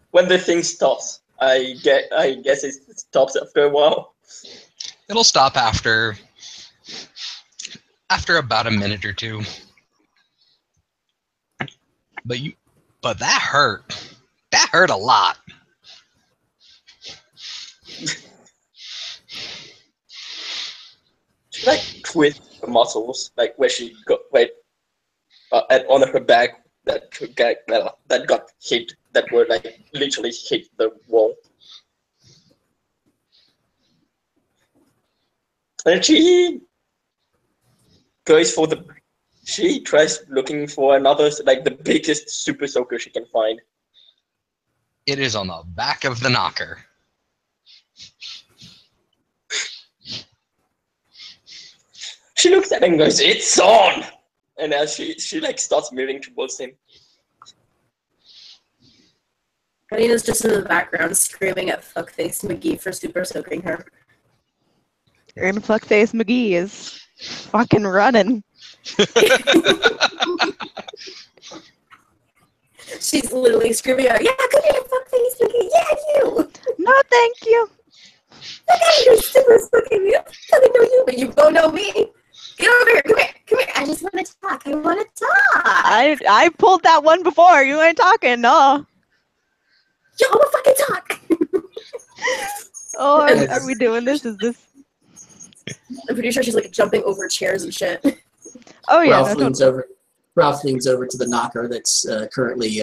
When the thing stops, I guess it stops after a while. It'll stop after about a minute or two. But that hurt. That hurt a lot. She like twist her muscles, like where she got and on her back that got hit, that were like literally hit the wall. And she tries looking for another, like the biggest super soaker she can find. It is on the back of the knocker. She looks at him and goes, "It's on!" And as she like starts moving towards him. Karina's just in the background screaming at Fuckface McGee for super soaking her. And Fuckface McGee is fucking running. She's literally screaming out, "Yeah, come here, Fuckface McGee! Yeah, you! No, thank you. I got you super soaking me! I don't know you, but you don't know me! Get over here! Come here! I just want to talk! I want to talk! I pulled that one before. You ain't talking, no. Yo, I'm gonna fucking talk! Oh, are we doing this? Is this? I'm pretty sure she's like jumping over chairs and shit. Oh yeah. Ralph leans over. Ralph leans over to the knocker that's currently,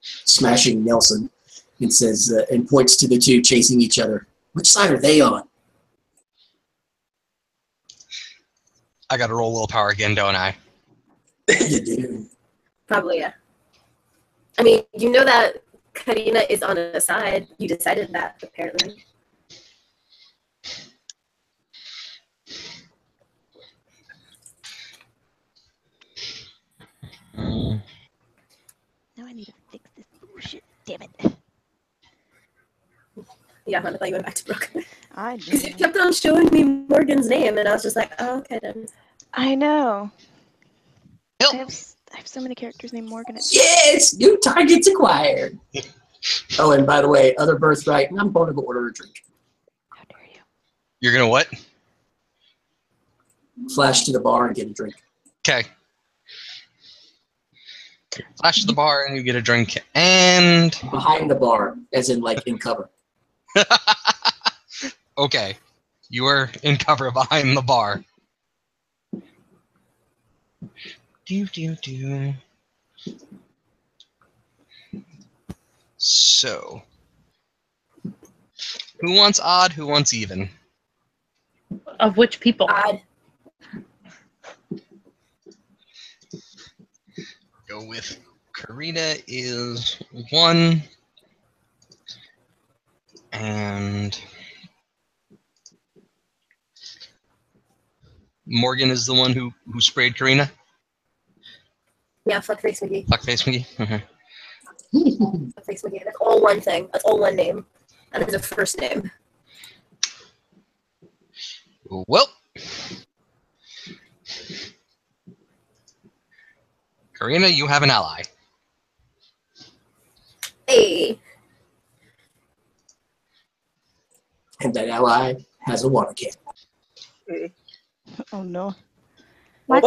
smashing Nelson, and says, and points to the two chasing each other. Which side are they on? I gotta roll willpower again, don't I? You do. Probably, yeah. I mean, you know that Karina is on a side. You decided that, apparently. Now I need to fix this bullshit. Damn it. Yeah, I thought you went back to Brooke. I Because you know. kept on showing me Morgan's name, and I was just like, oh, okay then. I know. Help. I have so many characters named Morgan. Yes! New targets acquired! Oh, and by the way, other birthright, and I'm going to go order a drink. How dare you? You're gonna what? Flash to the bar and get a drink. Okay. Flash to the bar and you get a drink. And Behind the bar, as in like in cover. okay, you are in cover behind the bar. Do. So, who wants odd? Who wants even? Of which people? Odd. Go with Karina is 1, and Morgan is the one who sprayed Karina. Yeah, Fuckface McGee. Fuckface McGee. Fuckface McGee. That's all one thing. That's all one name. And it's a first name. Well, Karina, you have an ally. Hey. And that ally has a water cannon. Oh no. What?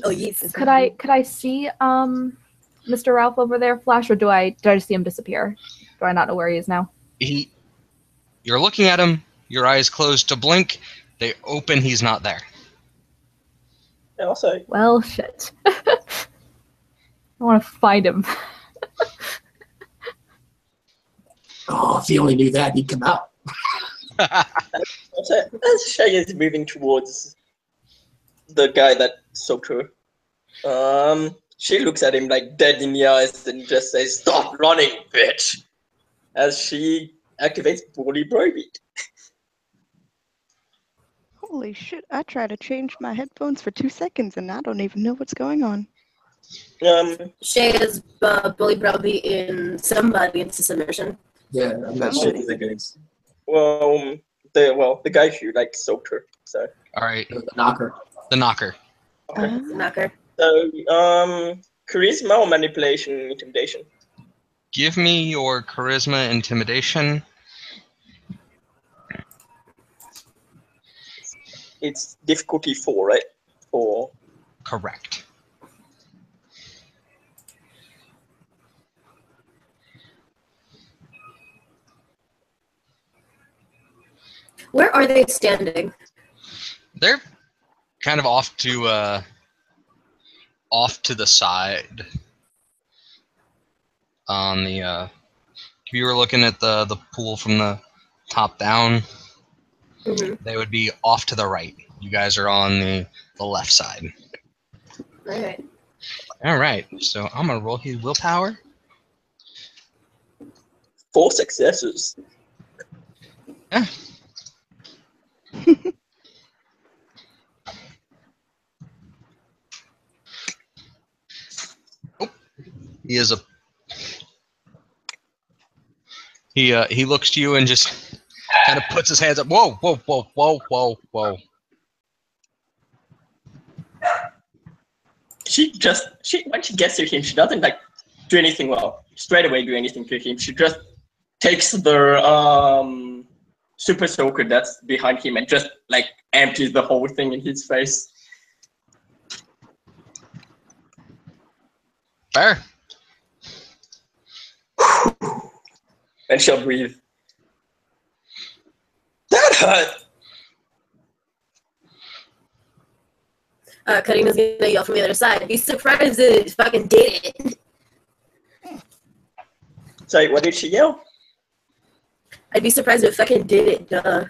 Oh, yes. Could I see Mr. Ralph over there flash, or did I just see him disappear? Do I not know where he is now? You're looking at him. Your eyes close to blink. They open. He's not there. And also, Well, shit. I want to find him. Oh, if he only knew that, he'd come out. as Shay is moving towards the guy that soaked her, she looks at him like dead in the eyes and just says, "Stop running, bitch!" As she activates Bully Browbeat. Holy shit! I tried to change my headphones for 2 seconds and I don't even know what's going on. Shay is Bully Browbeat in somebody into submission. Yeah, I'm not sure who that is. The guy who like soaked her. So. All right, The knocker. the knocker. Knocker. So, charisma or manipulation, intimidation? give me your charisma intimidation. It's difficulty 4, right? 4. Correct. Where are they standing? They're kind of off to the side. On the if you were looking at the pool from the top down, they would be off to the right. You guys are on the left side. Alright. All right. So I'm gonna roll his willpower. 4 successes. Yeah. He is a. He looks to you and just kind of puts his hands up. Whoa, whoa, whoa, whoa, whoa, whoa. When she gets to him, she doesn't like do anything straight away do anything to him. She just takes the super soaker that's behind him and just like empties the whole thing in his face. Fair. And she'll breathe. That hurt! Karina's gonna yell from the other side. Be surprised that it fucking did it. Sorry, what did she yell? I'd be surprised if it fucking did it, duh.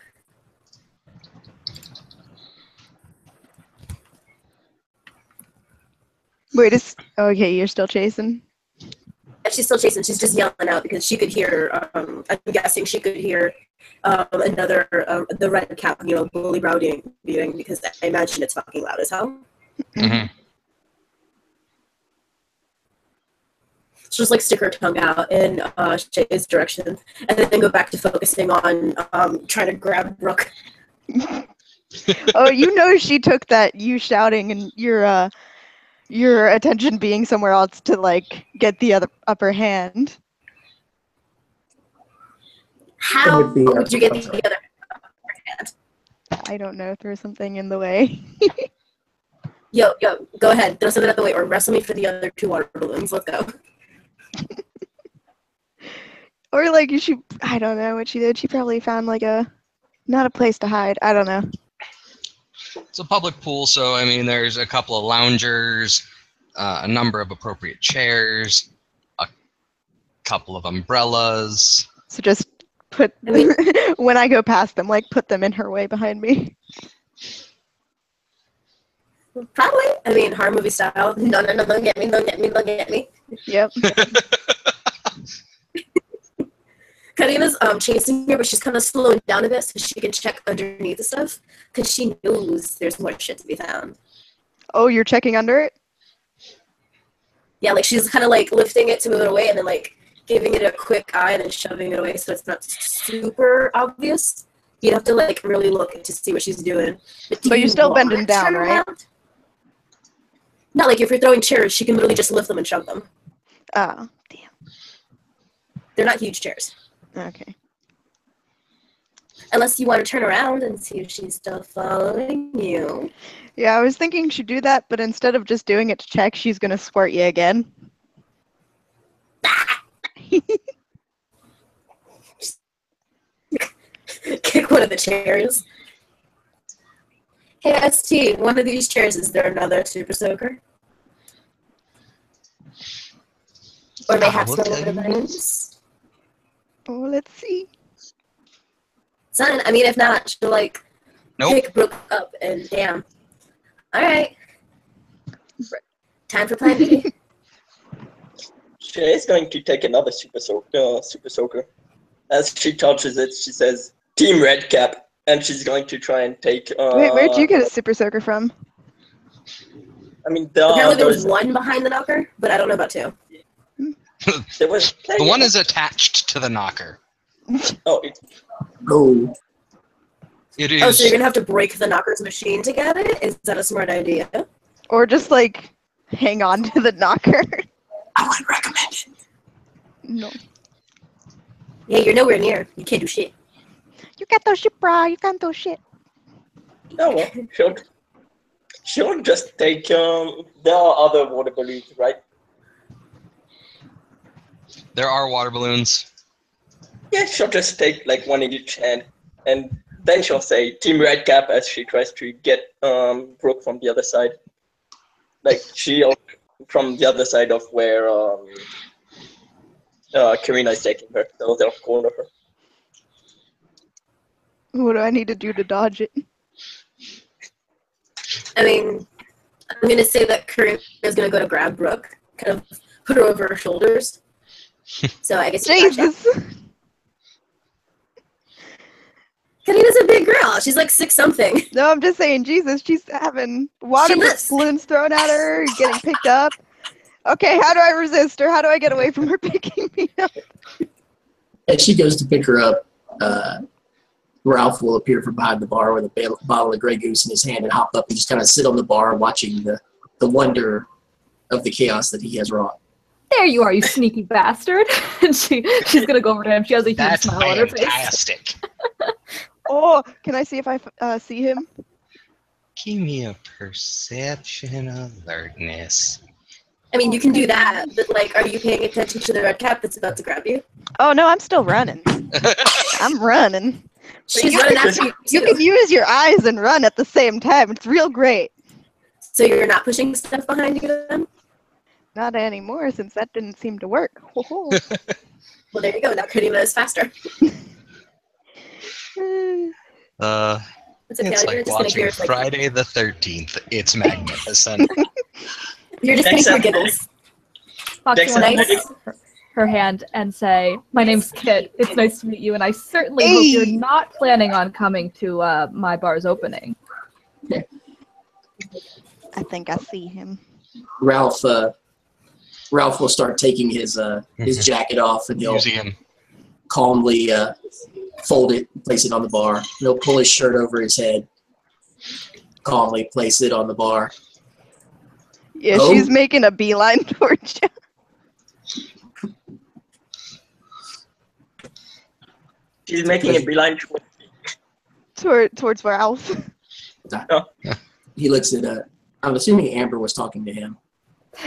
Wait, okay, you're still chasing? She's still chasing. She's just yelling out because she could hear. I'm guessing she could hear another the red cap, bully browbeating because I imagine it's fucking loud as hell. Mm-hmm. She'll just like stick her tongue out in Shay's direction, and then go back to focusing on trying to grab Brooke. Oh, she took that you shouting and your attention being somewhere else to like get the other upper hand. How would you get the other upper hand? I don't know. Throw something in the way. Yo, go ahead. Throw something out the way or wrestle me for the other 2 water balloons. Let's go. Or like I don't know what she did. She probably found like not a place to hide. I don't know. It's a public pool, so I mean, there's a couple of loungers, a number of appropriate chairs, a couple of umbrellas. So just put when I go past them, like put them in her way behind me. Probably. I mean, horror movie style. No, don't get me. Yep. Karina's chasing her, but she's kind of slowing down a bit so she can check underneath the stuff because she knows there's more shit to be found. Oh, you're checking under it? Yeah, like she's kind of like lifting it to move it away and then like giving it a quick eye and then shoving it away so it's not super obvious. You'd have to like really look to see what she's doing. But you're still bending down, right? Not like if you're throwing chairs, she can literally just lift them and shove them. Oh, damn. They're not huge chairs. Okay. Unless you want to turn around and see if she's still following you. Yeah, I was thinking she'd do that, but instead of just doing it to check, she's gonna squirt you again. Kick one of the chairs. Hey, ST, one of these chairs, is there another super soaker? Or they have some other things? Oh, let's see. Son, I mean, if not, she'll like pick Brooke up and damn. Alright. Time for plan B. She is going to take another super soaker. As she touches it, she says, Team Red Cap. And she's going to try and take... Wait, where'd you get a super soaker from? I mean, apparently there was one behind the knocker, but I don't know about 2. There was the one is attached to the knocker. Oh, it is. Oh, so you're gonna have to break the knocker's machine to get it? Is that a smart idea? Or just like hang on to the knocker? I would recommend it. No. Yeah, you're nowhere near. You can't do shit. You can't do shit, bro. You can't do shit. Oh well, she'll just take there are other water balloons, right? There are water balloons. Yeah, she'll just take like one in each hand, and then she'll say Team Red Cap as she tries to get Brooke from the other side. Like she'll from the other side of where Karina is taking her. They'll corner her. What do I need to do to dodge it? I mean, I'm gonna say that Karina is gonna go to grab Brooke, kind of put her over her shoulders. So I guess you got Jesus! Karina's a big girl. She's like 6-something. No, I'm just saying, Jesus, she's having water lifts. balloons thrown at her, getting picked up. Okay, how do I resist her? How do I get away from her picking me up? As she goes to pick her up, Ralph will appear from behind the bar with a bottle of Grey Goose in his hand and hop up and just kind of sit on the bar watching the wonder of the chaos that he has wrought. There you are, you sneaky bastard. And she's gonna go over to him. She has a huge smile on her face. Fantastic. Oh, can I see if I see him? Give me a perception alertness. I mean, you can do that, but like, are you paying attention to the red cap that's about to grab you? Oh no, I'm still running. I'm running. She's running after you. You can use your eyes and run at the same time. It's real great. So you're not pushing stuff behind you then? Not anymore, since that didn't seem to work. Well, there you go. Now Karina is faster. It's okay. It's You're like just gonna watching hear it, like, Friday the 13th. It's magnificent. you're just Dex getting more giggles. Foxy Dex will Athletics. raise her hand and say, "My name's Kit. It's nice to meet you, and I certainly hope you're not planning on coming to my bar's opening." I think I see him. Ralph will start taking his jacket off, and he'll Museum. calmly fold it, place it on the bar. He'll pull his shirt over his head, calmly place it on the bar. Yeah, Oh. she's making a beeline towards you. She's making a beeline Towards Ralph. He looks at I'm assuming Amber was talking to him.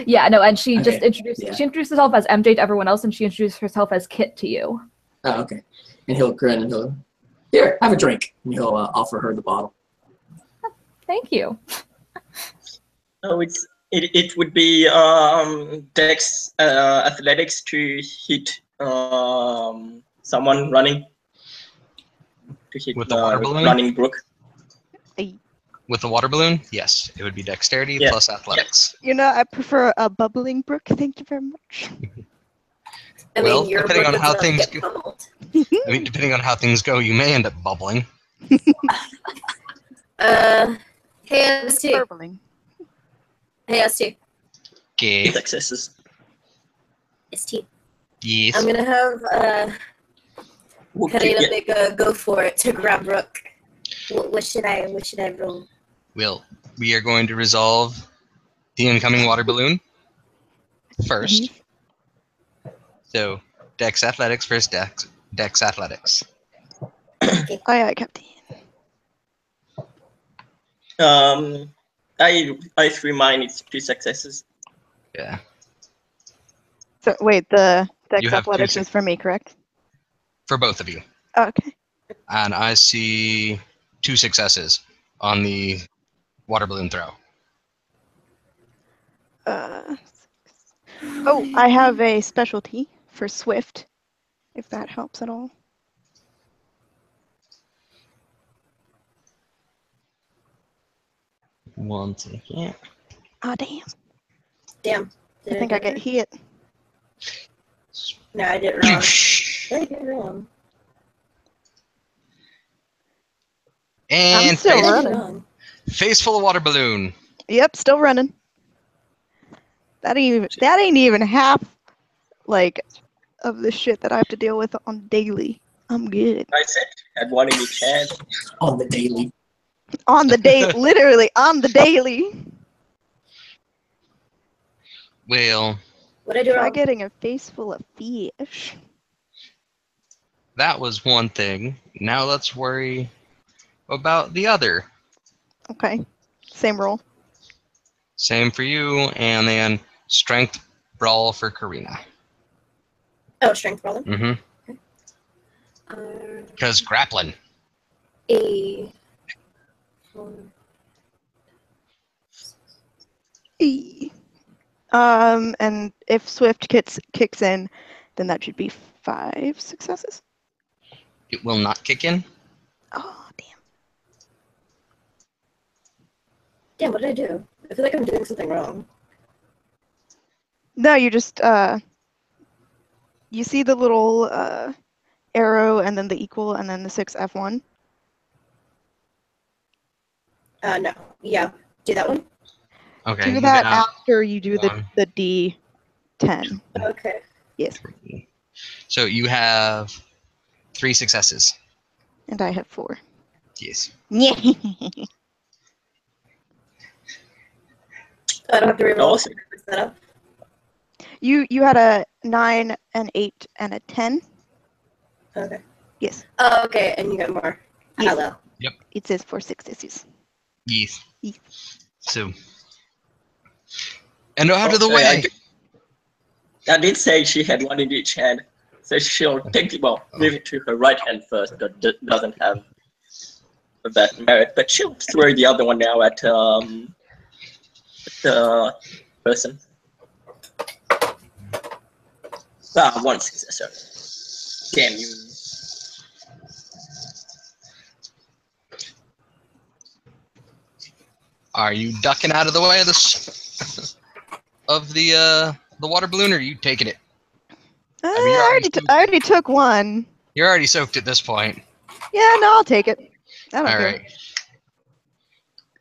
Yeah, no, and she just Okay, introduced yeah. she introduced herself as MJ to everyone else, and she introduced herself as Kit to you. Oh, okay. And he'll grin and he'll, here, have a drink. And he'll offer her the bottle. Thank you. Oh, it would be Dex athletics to hit someone running. To hit With the water balloon? running Brook. With the water balloon, yes, it would be dexterity Yeah. plus athletics. You know, I prefer a bubbling brook. Thank you very much. I Well, mean, you're depending on about how to things get go. pummeled. I mean, depending on how things go, you may end up bubbling. Hey, ST. Burbling. Hey, ST. Okay. Successes. ST. Yes. I'm gonna have Karina make a go for it to grab Brooke. What should I roll? Well, we are going to resolve the incoming water balloon first. So, Dex Athletics versus Dex Athletics. Aye, aye, Captain. I threw mine. It's 2 successes. Yeah. So wait, the Dex You have two Athletics suc- is for me, correct? For both of you. Oh, okay. And I see 2 successes on the water balloon throw. Oh, I have a specialty for Swift, if that helps at all. One second. Ah, damn. Damn. I think I get hit. No, I did it wrong. I did it wrong. And I'm still I did it running. wrong. face full of water balloon. Yep, still running. That ain't even half, like, of the shit that I have to deal with on daily. I'm good. I said had one in each hand. On the daily. On the day, literally on the daily. Well, What I do Try wrong? getting a face full of fish. That was one thing. Now let's worry about the other. Okay. Same roll. Same for you, and then strength brawl for Karina. Oh, strength brother. Mm-hmm. Because grappling. A. And if Swift kicks in, then that should be 5 successes. It will not kick in. Oh, damn. Damn, what did I do? I feel like I'm doing something wrong. No, you just, you see the little arrow and then the equal and then the 6 F1? No. Yeah. Do that one? Okay. Do you that got after you do one. the D10. Okay. Yes. So you have 3 successes. And I have 4. Yes. Yeah. I don't have to reroll. Awesome. Set up. You had a 9, an 8, and a 10. Okay. Yes. Oh, okay, and you got more. Yes. Hello. It says 4 successes. Yes. Yes. So. And out of the Okay, way. I did say she had one in each hand, so she'll take it. Well, move it to her right hand first. That doesn't have that merit, but she'll throw the other one now at the person. One success. Sorry. Damn you. Are you ducking out of the way of this of the water balloon, or are you taking it? I already took one. You're already soaked at this point. Yeah, no, I'll take it. I don't All care. right.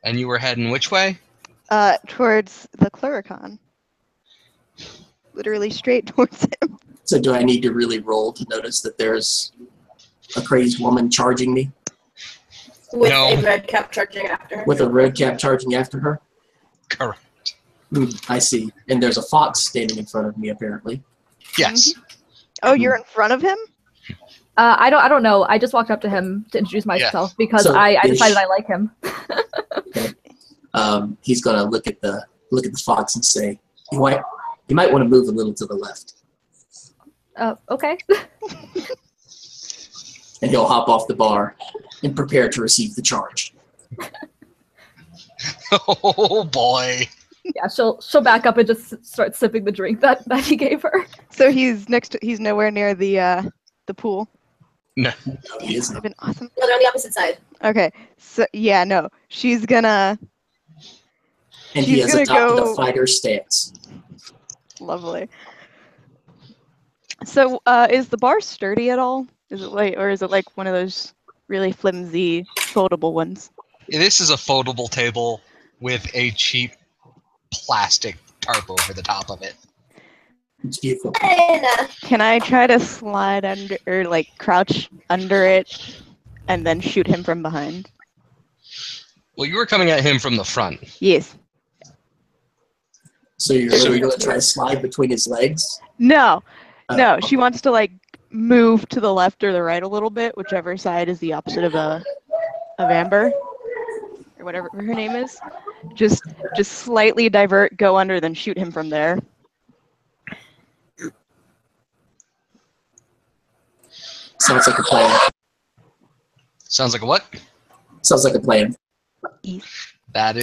And you were heading which way? Towards the Clericon. Literally straight towards him. So do I need to really roll to notice that there's a crazed woman charging me? With No. a red cap charging after her. With a red cap charging after her? Correct. I see. And there's a fox standing in front of me, apparently. Yes. Oh, you're in front of him? I don't know. I just walked up to him to introduce myself because So I is- decided I like him. Okay. He's gonna look at the fox and say, "You might want to move a little to the left." Okay. And he'll hop off the bar and prepare to receive the charge. Oh boy. Yeah, she'll back up and just start sipping the drink that he gave her. So he's nowhere near the pool. No. No, he That isn't. would have been awesome. No, they're on the opposite side. Okay. So yeah, no. She's gonna And he She's has gonna adopted go- a fighter stance. lovely. So is the bar sturdy at all? Is it like one of those really flimsy foldable ones? This is a foldable table with a cheap plastic tarp over the top of it. It's beautiful. And, Can I try to slide under or like crouch under it and then shoot him from behind? Well, you were coming at him from the front. Yes. So you're really going to try to slide between his legs? No. Oh, No, she wants to like move to the left or the right a little bit, whichever side is the opposite of Amber or whatever her name is. Just slightly divert, go under, then shoot him from there. Sounds like a plan. Sounds like a what? Sounds like a plan. That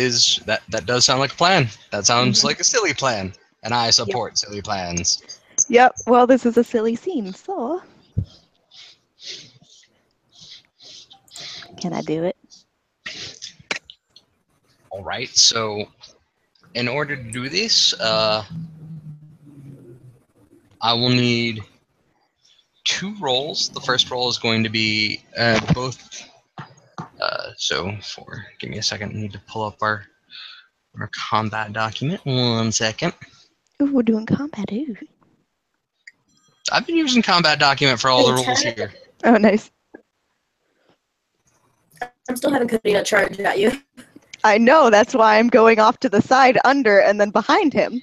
does sound like a plan. That sounds like a silly plan. And I support silly plans. Yep. Well, this is a silly scene, so can I do it? All right. So, in order to do this, I will need 2 rolls. The first roll is going to be both. Give me a second. I need to pull up our combat document. 1 second. Ooh, we're doing combat. Ooh. I've been using combat document for all the rules here. Oh, nice. I'm still having Karina charge at you. I know. That's why I'm going off to the side, under, and then behind him.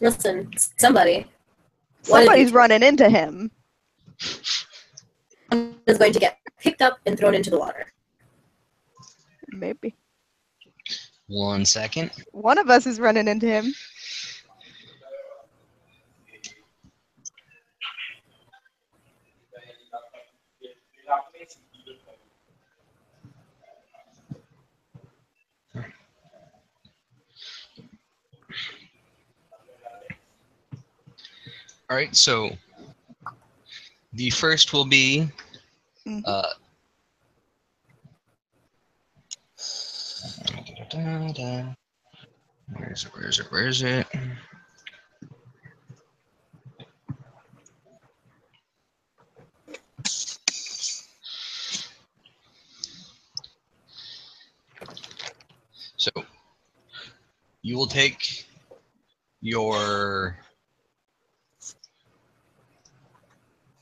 Listen, somebody Somebody's running into him. is going to get picked up and thrown into the water. Maybe. 1 second. One of us is running into him. All right, so the first will be Mhm. Where is it? Where is it? Where is it? So you will take your.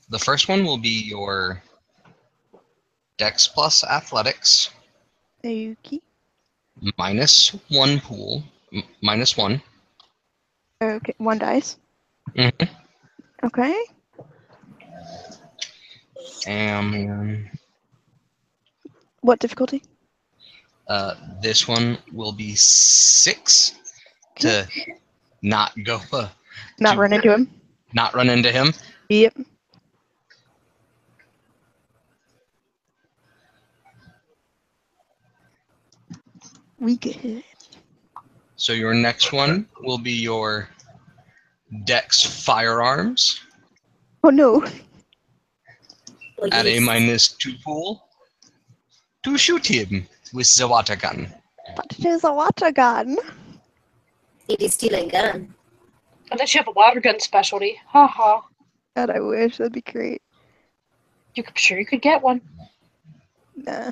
The first one will be your Dex plus Athletics Yuki. -1 pool, -1. Okay, 1 dice. Mhm. Okay. And What difficulty? this one will be 6 to not go. Not run into him. Not run into him. Yep. We good. So your next one will be your Dex Firearms Oh no. at a Please. -2 pool to shoot him with the water gun. But it is a water gun. It is still a gun. Unless you have a water gun specialty. Haha. God, I wish. That'd be great. I'm sure you could get one. Nah.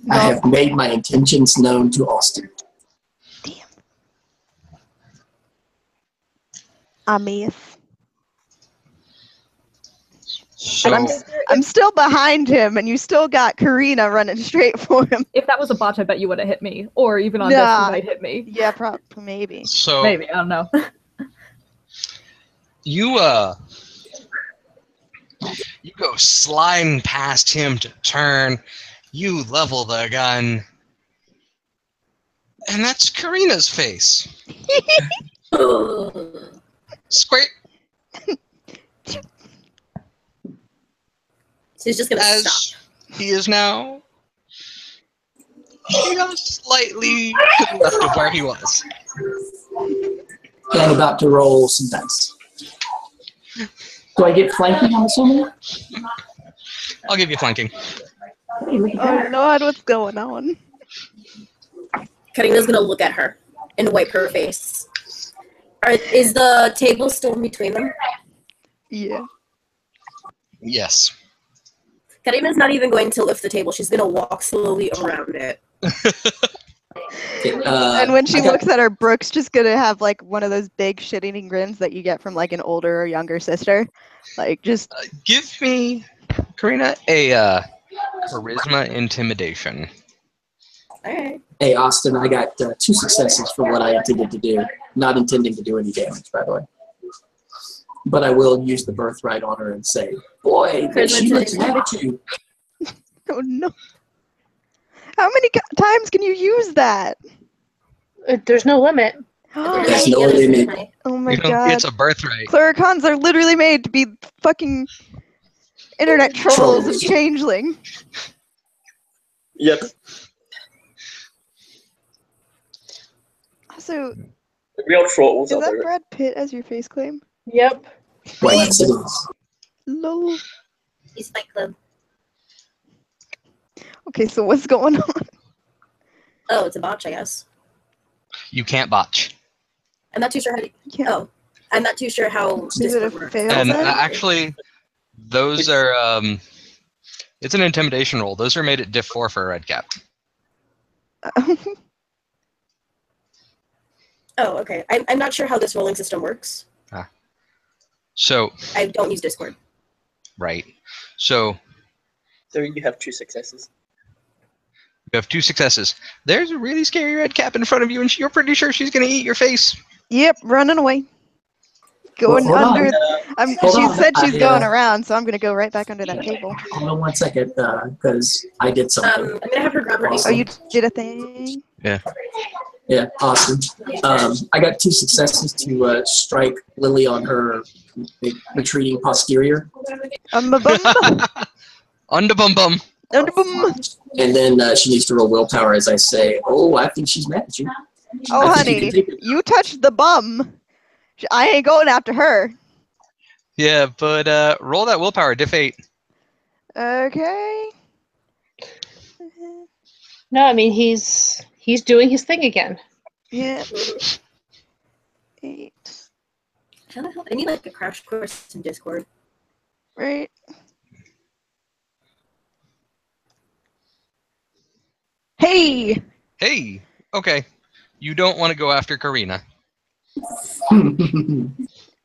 I have made my intentions known to Austin. Damn. I miss. So I'm still behind him, and you still got Karina running straight for him. If that was a bot, I bet you would have hit me. Or even on Nah. this, you might hit me. Yeah, probably, maybe. so Maybe, I don't know. you go sliding past him to turn. You level the gun, and that's Karina's face. Squirt. So he's just gonna As stop. he is now just slightly to the left of where he was. And about to roll some dice. Do I get flanking, I'm assuming? I'll give you flanking. Hey, look at Oh that. Lord, what's going on? Karina's gonna look at her and wipe her face. Is the table still in between them? Yeah. Yes. Karina's not even going to lift the table. She's gonna walk slowly around it. Okay, And when she I got- looks at her, Brooke's just gonna have like one of those big shit-eating grins that you get from like an older or younger sister. Like just Give me, Karina, a charisma intimidation. Alright. Hey, Austin, I got 2 successes for what I intended to do. Not intending to do any damage, by the way. But I will use the birthright on her and say, boy, she looks an attitude. oh no. How many times can you use that? There's no limit. There's no limit. Oh my You know, god. it's a birthright. Clericons are literally made to be fucking internet trolls and Trolls. changeling. Yep. Also, Real trolls is are that there. Brad Pitt as your face claim? Yep. Why, yes, it is. Lol. He's Fight Club. Okay, so what's going on? Oh, it's a botch, I guess. You can't botch. I'm not too sure how to. Yeah. Oh, I'm not too sure how Is it a Discord works. fail And then? actually, those are it's an intimidation roll. Those are made at diff 4 for a red cap. Oh, okay. I'm not sure how this rolling system works. So, I don't use Discord. right. So, So you have 2 successes. You have 2 successes. There's a really scary red cap in front of you, and you're pretty sure she's going to eat your face. Yep, running away. Going Hold on. under. Hold She on. said she's I, going around, so I'm gonna go right back under that table. Hold on 1 second, because I did something. I'm gonna have her grab her Awesome. Oh, you did a thing. Yeah, awesome. I got 2 successes to strike Lily on her retreating posterior. Bum. Under bum bum. Bum. And then she needs to roll willpower as I say, oh, I think she's mad at you. Oh, I think you honey, can take it. you touched the bum. I ain't going after her. Yeah, but roll that willpower, diff 8. Okay. No, I mean he's doing his thing again. Yeah. 8. How the hell? I need like a crash course in Discord. Right. Hey. Hey, okay. You don't want to go after Karina.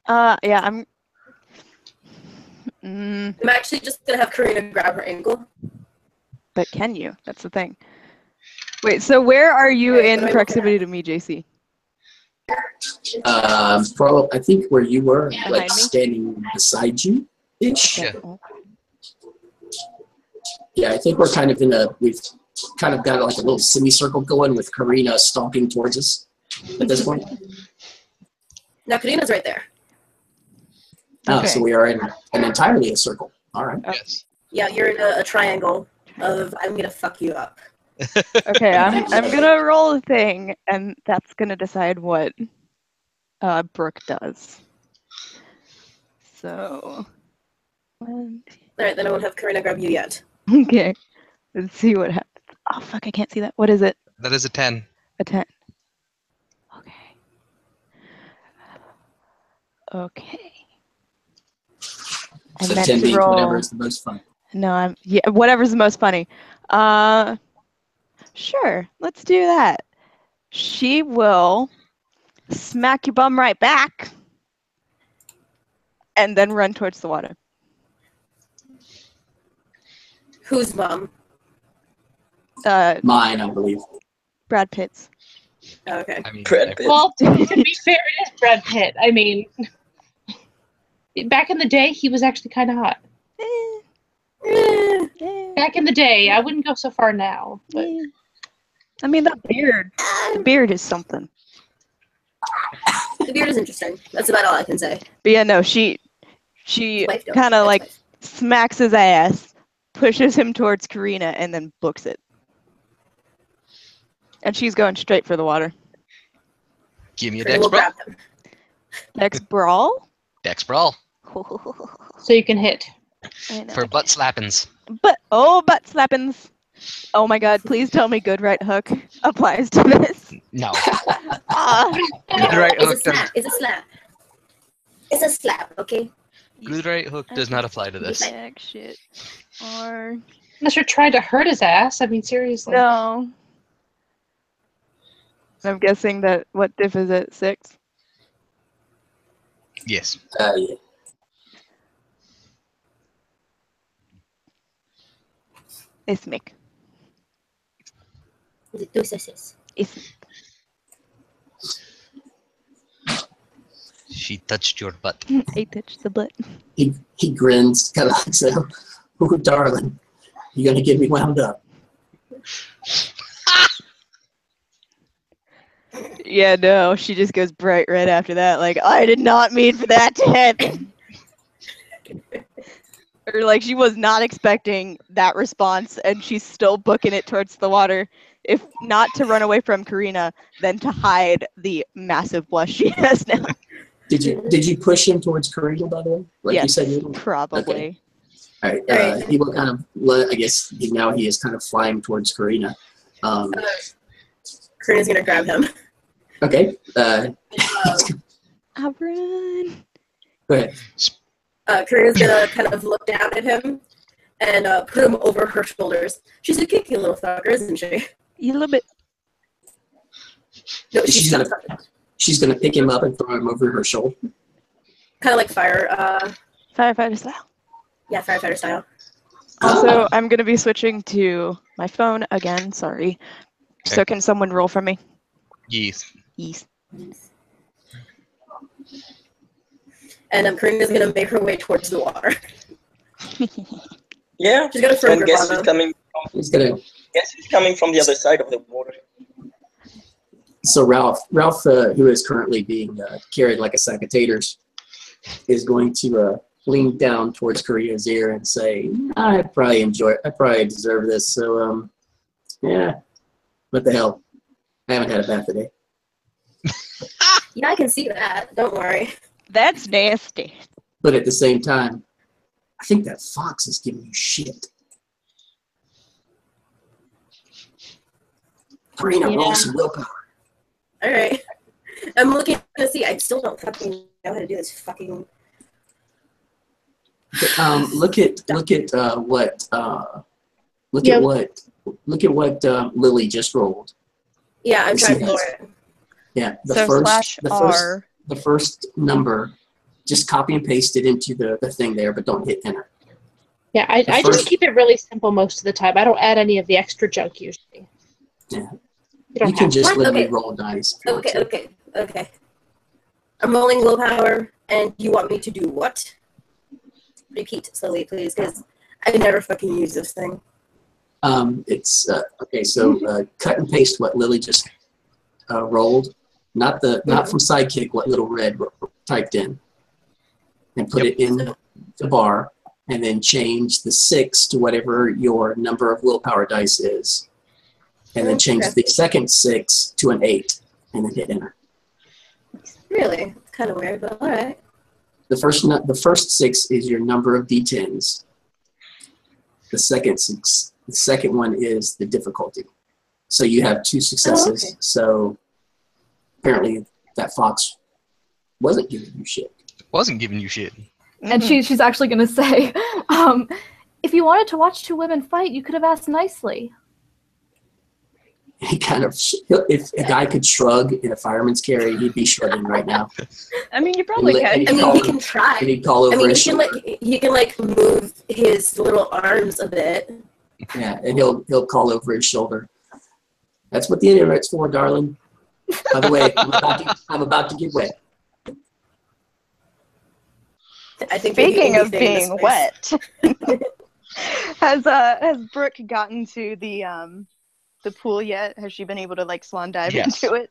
Yeah, I'm. I'm actually just gonna have Karina grab her ankle. But can you? That's the thing. Wait, so where are you Okay, in what do I proximity to me, JC? I think where you were, Behind like me? standing beside you, ish. Yeah. Yeah, I think we've kind of got like a little semicircle going with Karina stalking towards us at this point. Now Karina's right there. Oh, Okay. so we are in an entirely a circle. All right. Yes. Yeah, you're in a triangle of I'm gonna fuck you up. Okay, I'm gonna roll a thing, and that's gonna decide what Brooke does. So, one, Alright, then I won't have Karina grab you yet. okay, let's see what happens. Oh fuck, I can't see that. What is it? That is a 10. A 10. Okay. Okay. I So meant 10 to being roll. whatever is the most fun. No, whatever's the most funny. Sure, let's do that. She will smack your bum right back and then run towards the water. Whose mom? Mine, I believe. Brad Pitt's. Oh, okay. I mean, Brad Pitt. Well, to be fair, it is Brad Pitt. I mean, back in the day, he was actually kind of hot. Back in the day, I wouldn't go so far now. But I mean, the beard is something. The beard is interesting. That's about all I can say. But yeah, no, she Wife don't. kind of That's like wife. smacks his ass, pushes him towards Karina, and then books it. And she's going straight for the water. give me a Karina dex will brawl. grab him. Next brawl. Dex brawl so you can hit. I know. for butt slappings. Butt slappins. Oh my god, please tell me good right hook applies to this. No. Ah, Good right It's a hook does, slap. It's a slap. It's a slap, okay? good right hook does not apply to this. Jack shit. Or Unless you're trying to hurt his ass. I mean, seriously. no. I'm guessing that what diff is it? 6? Yes. Yeah. Ismic. The two sessions. Ismic. She touched your butt. I touched the butt. He grins, kind of like so. Oh, darling, you're gonna get me wound up. Yeah, no, she just goes bright red after that. Like, I did not mean for that to happen. Or like she was not expecting that response, and she's still booking it towards the water. If not to run away from Karina, then to hide the massive blush she has now. Did you push him towards Karina, by the way? Like yes, you said you would? probably. Okay. All right. He will kind of, I guess now he is kind of flying towards Karina. Karina's gonna grab him. Okay. I'll run. Go ahead. Karina's gonna kind of look down at him and put him over her shoulders. She's a kicky little fucker, isn't she? You little bit. No, She's gonna pick him up and throw him over her shoulder. kind of like firefighter Firefighter style. Yeah, firefighter style. Also, I'm going to be switching to my phone again. Sorry. Okay. So can someone roll for me? Yes. Yes. And Karina's gonna make her way towards the water. Yeah. She's gonna throw And her guess grip who's on. coming? Guess who's coming from the other side of the water? So Ralph, who is currently being carried like a sack of taters, is going to lean down towards Korea's ear and say, I probably deserve this. So, yeah, what the hell? I haven't had a bath today. Yeah, I can see that. Don't worry. That's nasty. But at the same time, I think that fox is giving you shit. Karina, roll some willpower. All right. I'm looking to see. I still don't fucking know how to do this fucking. Look at what Lily just rolled. Yeah, I'm You see trying to that? lower it. Yeah, /R. the first number, just copy and paste it into the thing there, but don't hit enter. Yeah, I just keep it really simple most of the time. I don't add any of the extra junk usually. Yeah. You don't You can have just to. literally Okay. roll dice. if you want to. Okay. I'm rolling willpower, and you want me to do what? Repeat slowly, please, because I never fucking use this thing. It's okay. So cut and paste what Lily just rolled, not from Sidekick. What Little Red typed in, and put it in the bar, and then change the 6 to whatever your number of willpower dice is, and then change the second 6 to an 8, and then hit enter. Really? It's kind of weird, but all right. The first 6 is your number of D10s. The second one is the difficulty. So you have 2 successes. Oh, okay. So apparently that fox wasn't giving you shit. Wasn't giving you shit. And she's actually going to say, if you wanted to watch 2 women fight, you could have asked nicely. He kind of, if a guy could shrug in a fireman's carry, he'd be shrugging right now. I mean, you probably And can. he'd I mean, call he over- can try. and he'd call over I mean, his shoulder. he can move his little arms a bit. Yeah, and he'll call over his shoulder. That's what the internet's for, darling. By the way, I'm about to get wet. I think Speaking maybe of being wet, has Brooke gotten to the pool yet? Has she been able to swan dive Yes. into it?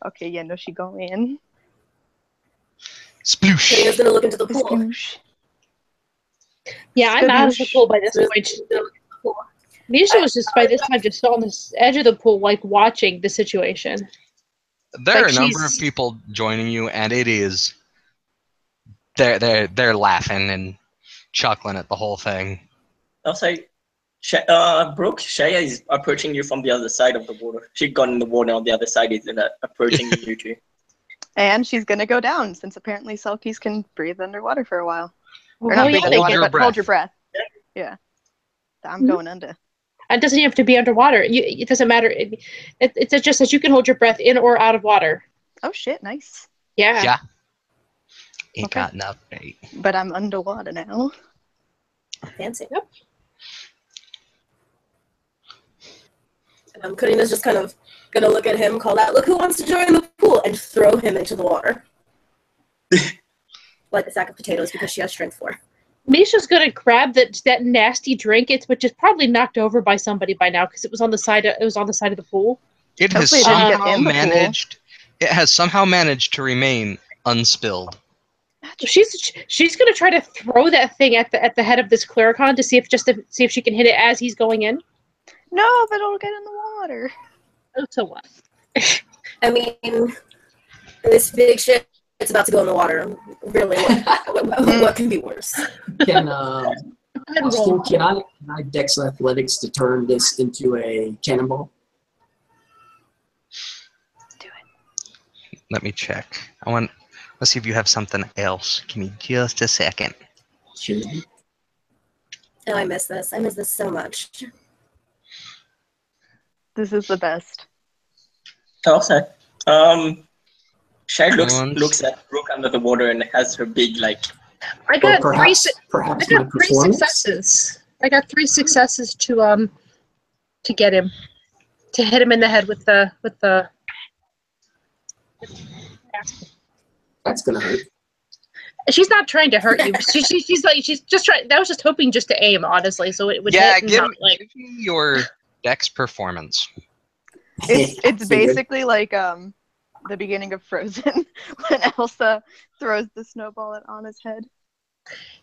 Okay, yeah, no, she go in. Karina's Sploosh. gonna look into the pool. Sploosh. Yeah, I'm out of the pool by this So- point. Misha was just by this time just on the edge of the pool, watching the situation. There are a Like, number of she's- people joining you, and it is they're laughing and chuckling at the whole thing. I'll say, Brooke, Shaya is approaching you from the other side of the water. She got in the water on the other side, is approaching you too. And she's gonna go down since apparently selkies can breathe underwater for a while. Or Oh, not yeah, breathe they underwater, can. but hold your Breath. breath. Yeah. I'm going under. It doesn't have to be underwater. It doesn't matter. It's just that you can hold your breath in or out of water. Oh shit, nice. Yeah. Yeah. Ain't Okay. got enough bait. But I'm underwater now. Fancy. Yep. Karina's just kind of gonna look at him, call out, "Look who wants to join the pool," and throw him into the water. Like a sack of potatoes because she has strength 4. Misha's gonna grab that nasty drink, which is probably knocked over by somebody by now because it was on the side of the pool. It has Hopefully it didn't get somehow in the pool. managed. It has somehow managed to remain unspilled. She's gonna try to throw that thing at the head of this Clericon to see if she can hit it as he's going in. No, but it'll get in the water. Oh, so what? I mean, this big shit is about to go in the water. Really, what can be worse? Can Austin, can I Dex Athletics to turn this into a cannonball? Do it. Let me check. Let's see if you have something else. Give me just a second. Sure. Oh, I miss this. I miss this so much. This is the best. I'll say, Shaya Once. looks at Brooke under the water and has her big I got Or perhaps I my got 3 performance. successes. I got 3 successes to get him, to hit him in the head with the That's gonna hurt. She's not trying to hurt you. She's just trying. That was just hoping just to aim, honestly. So it would Yeah, hit and give not, like. me your dex performance. It's Figured. basically like the beginning of Frozen when Elsa throws the snowball at Anna's head.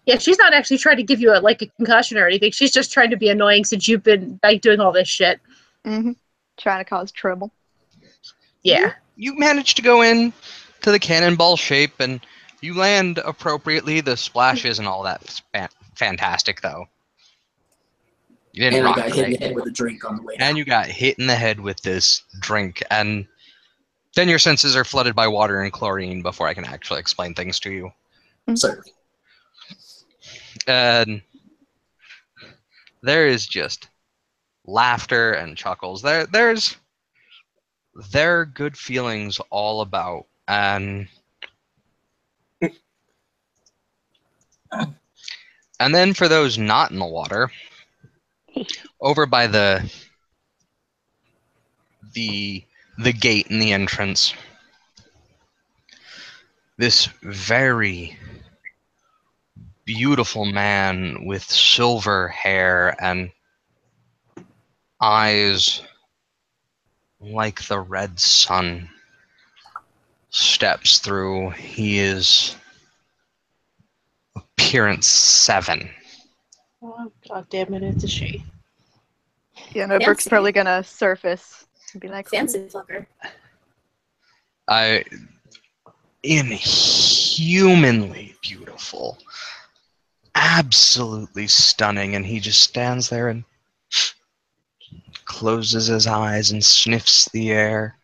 Yeah, she's not actually trying to give you a concussion or anything. She's just trying to be annoying since you've been doing all this shit. Mm-hmm. Trying to cause trouble. Yeah. You managed to go in to the cannonball shape, and you land appropriately. The splash isn't all that fantastic, though. You didn't And I rock got the hit in the right, head with a drink on the way down. and you got hit in the head with this drink, and then your senses are flooded by water and chlorine before I can actually explain things to you. Sir. And there is just laughter and chuckles. There are good feelings all about, and then for those not in the water, over by the gate in the entrance, this very beautiful man with silver hair and eyes like the red sun steps through. He is appearance 7. Oh, God damn it, it's a she. Yeah, no, Brooke's Fancy. probably gonna surface and be like, Fancy fucker. Inhumanly beautiful, absolutely stunning, and he just stands there and closes his eyes and sniffs the air.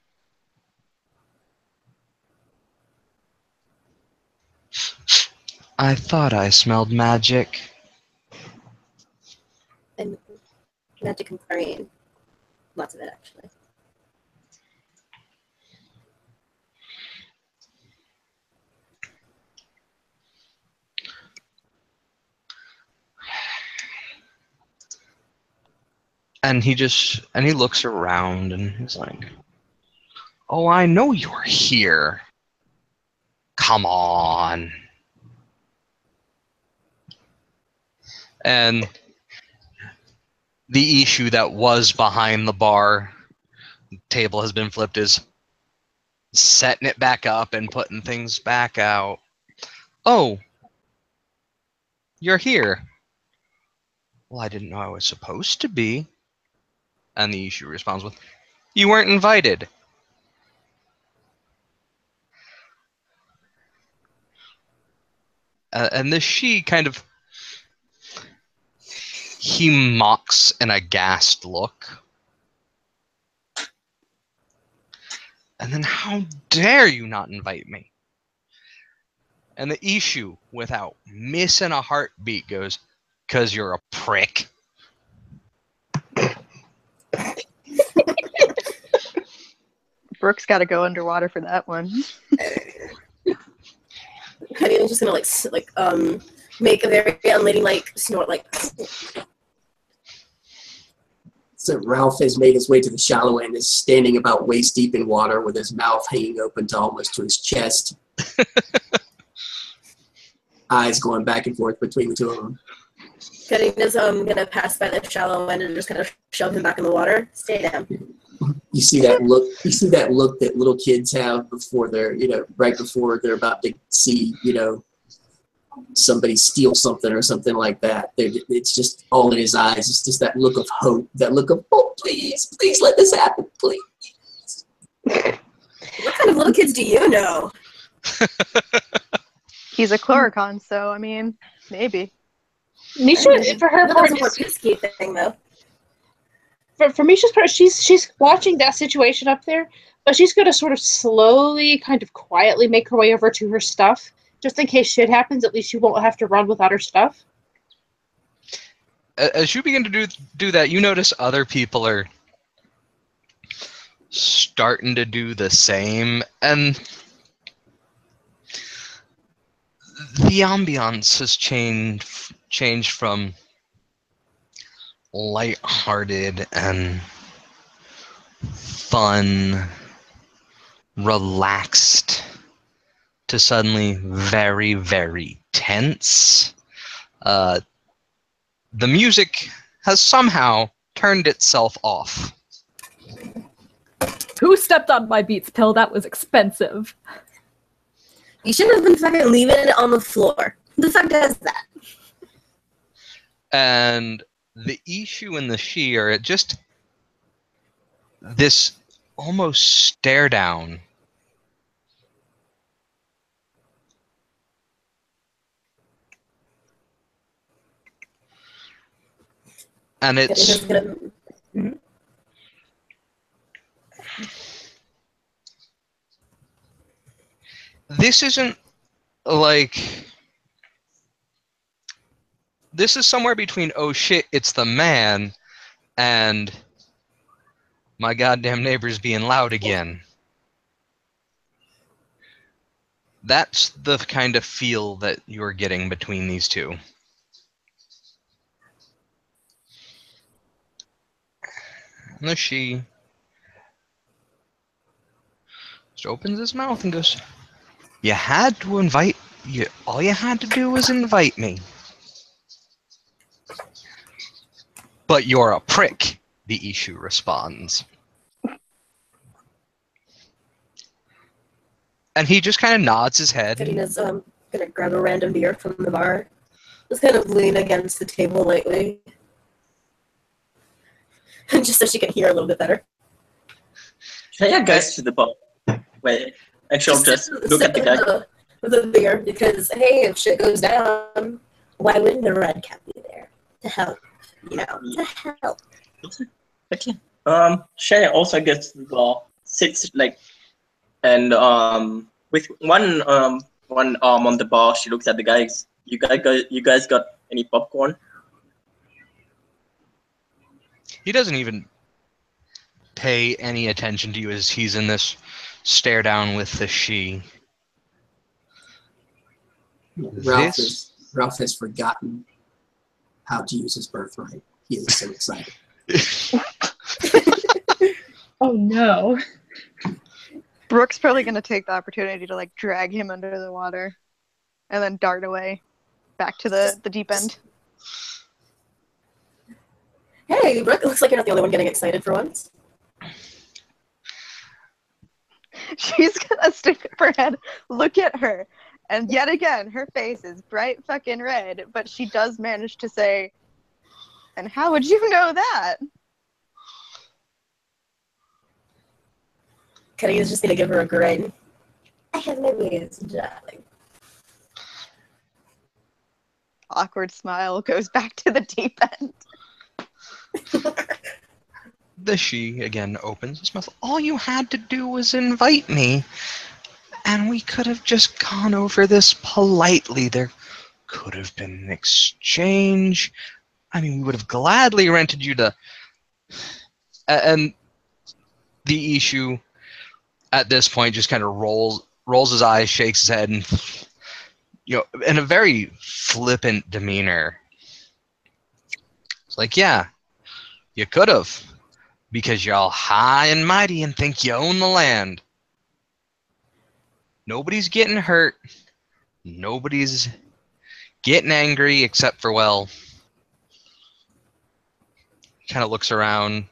I thought I smelled magic. And magic and chlorine. Lots of it, actually. And he looks around and he's like, "Oh, I know you're here. Come on." And the issue that was behind the bar table has been flipped, is setting it back up and putting things back out. "Oh, you're here. Well, I didn't know I was supposed to be." And the issue responds with, "You weren't invited." And this she kind of, he mocks an aghast look. And then, "How dare you not invite me?" And the issue, without missing a heartbeat, goes, "'Cause you're a prick." Brooke's gotta go underwater for that one. Honey's just gonna make a very unladylike snort, like. So Ralph has made his way to the shallow end, is standing about waist deep in water with his mouth hanging open to almost to his chest. Eyes going back and forth between the two of them. Karina's gonna pass by the shallow end and just kind of shove him back in the water. Stay down. You see that look. You see that look that little kids have before they're, right before they're about to see, somebody steal something or something like that. It's just all in his eyes. It's just that look of hope. That look of, "Oh, please, please let this happen, please." What kind of little kids do you know? He's a chloricon, so I mean, maybe. Misha, for her That part, was a more risky thing, though. for Misha's part, she's watching that situation up there, but she's going to sort of slowly, kind of quietly make her way over to her stuff, just in case shit happens. At least she won't have to run without her stuff. As you begin to do that, you notice other people are starting to do the same, and the ambiance has changed from light-hearted and fun, relaxed, to suddenly very, very tense. The music has somehow turned itself off. Who stepped on my Beats pill? That was expensive. You should have been fucking leaving it on the floor. Who the fuck does that? And the issue and the she are at just this almost stare down. And it's this isn't like, this is somewhere between oh shit, it's the man, and my goddamn neighbor's being loud again. That's the kind of feel that you're getting between these two. And the she just opens his mouth and goes, "You had to invite you. All you had to do was invite me. But you're a prick," the issue responds. And he just kind of nods his head. Karina's gonna grab a random beer from the bar. Just kind of lean against the table lightly. Just so she can hear a little bit better. Shaya goes to the bar. Wait, and she'll just look at the guy. With a beer, because hey, if shit goes down, why wouldn't the red cap be there to help? You know, to help. Okay. Shaya also gets to the bar, sits like, and with one arm on the bar, she looks at the guys. You guys got any popcorn? He doesn't even pay any attention to you as he's in this stare down with the she. Ralph has forgotten how to use his birthright. He is so excited. Oh no. Brooke's probably going to take the opportunity to like drag him under the water and then dart away back to the deep end. Hey, Brooke, it looks like you're not the only one getting excited for once. She's going to stick up her head, look at her, and yet again, her face is bright fucking red, but she does manage to say, "And how would you know that?" Karina's just gonna give her a grin. I have my ways, darling. Awkward smile goes back to the deep end. The she again opens his mouth. All you had to do was invite me, and we could have just gone over this politely. There could have been an exchange. I mean, we would have gladly rented you to. And the issue at this point just kind of rolls his eyes, shakes his head, and in a very flippant demeanor, it's like, yeah, you could have, because you're all high and mighty and think you own the land. Nobody's getting hurt. Nobody's getting angry except for, well, kind of looks around,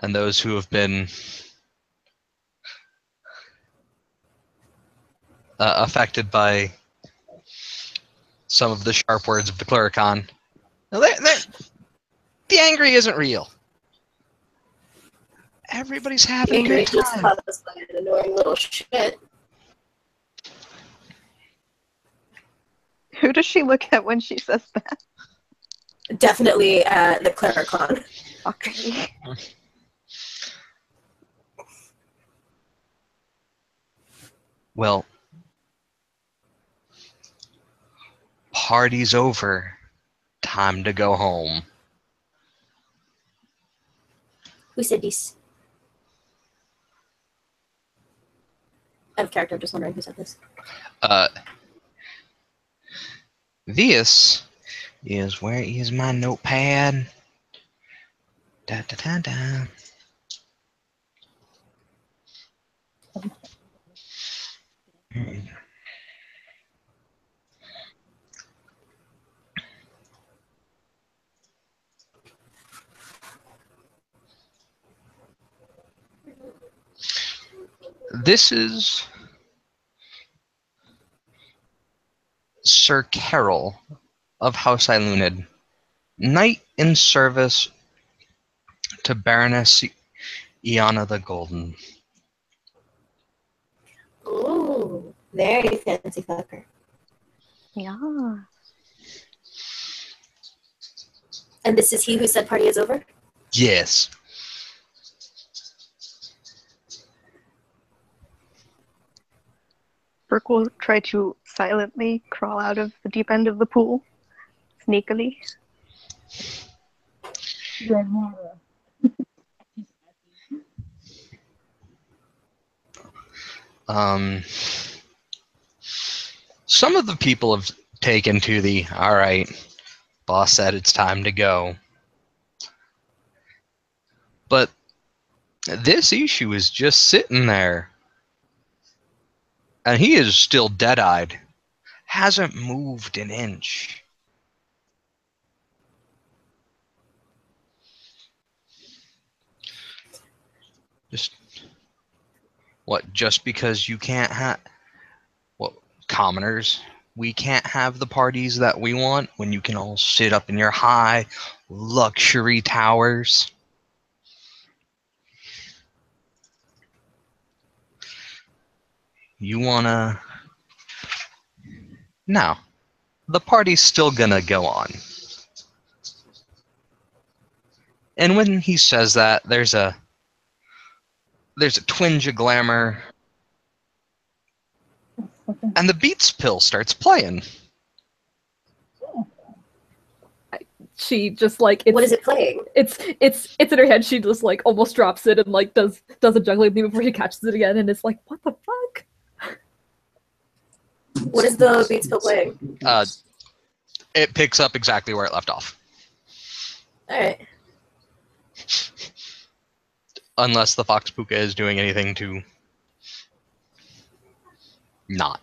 and those who have been affected by some of the sharp words of the Clericon. The angry isn't real. Everybody's having a good Just time. caused by an annoying little shit. Who does she look at when she says that? Definitely the Clericon. Okay. Well, party's over. Time to go home. Who said this? Out of character, I'm just wondering who said this. This is where is my notepad. Da, da, da, da. This is Sir Carol of House Ilunid, knight in service to Baroness Iana the Golden. Ooh, very fancy fucker. Yeah. And this is he who said party is over? Yes. Brooke will try to silently crawl out of the deep end of the pool, sneakily. Some of the people have taken to the, all right, boss said it's time to go. But this issue is just sitting there. And he is still dead-eyed. Hasn't moved an inch. Just because you can't have... What, commoners? We can't have the parties that we want when you can all sit up in your high luxury towers? You wanna... No. The party's still gonna go on. And when he says that, there's a twinge of glamour, and the Beats pill starts playing. She just like it's, What is it playing? It's in her head. She just like almost drops it and like does a juggling thing before she catches it again, and it's like, what the fuck? What is the beat still playing? It picks up exactly where it left off. Alright. Unless the Fox Puka is doing anything to not.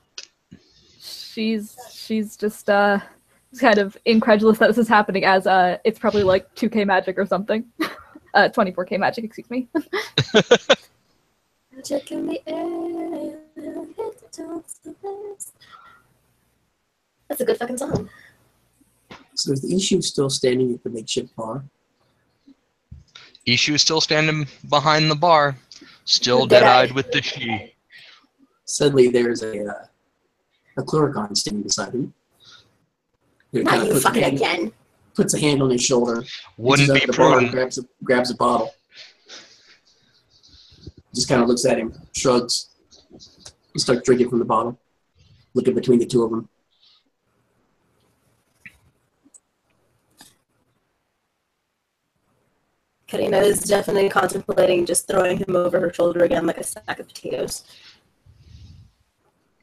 She's just kind of incredulous that this is happening, as it's probably like 2K magic or something. 24K magic, excuse me. Magic in the air, hit the tops of this. That's a good fucking song. So is the issue still standing at the makeshift bar? Ishu is still standing behind the bar, still Dead-eyed. dead-eyed with the she. Suddenly there's a Cluricon standing beside him. He Not kinda you puts a fucking hand- again. Puts a hand on his shoulder. Wouldn't reaches be up to the bar and prudent. grabs a bottle. Just kind of looks at him, shrugs, and starts drinking from the bottle, looking between the two of them. Karina is definitely contemplating just throwing him over her shoulder again like a sack of potatoes.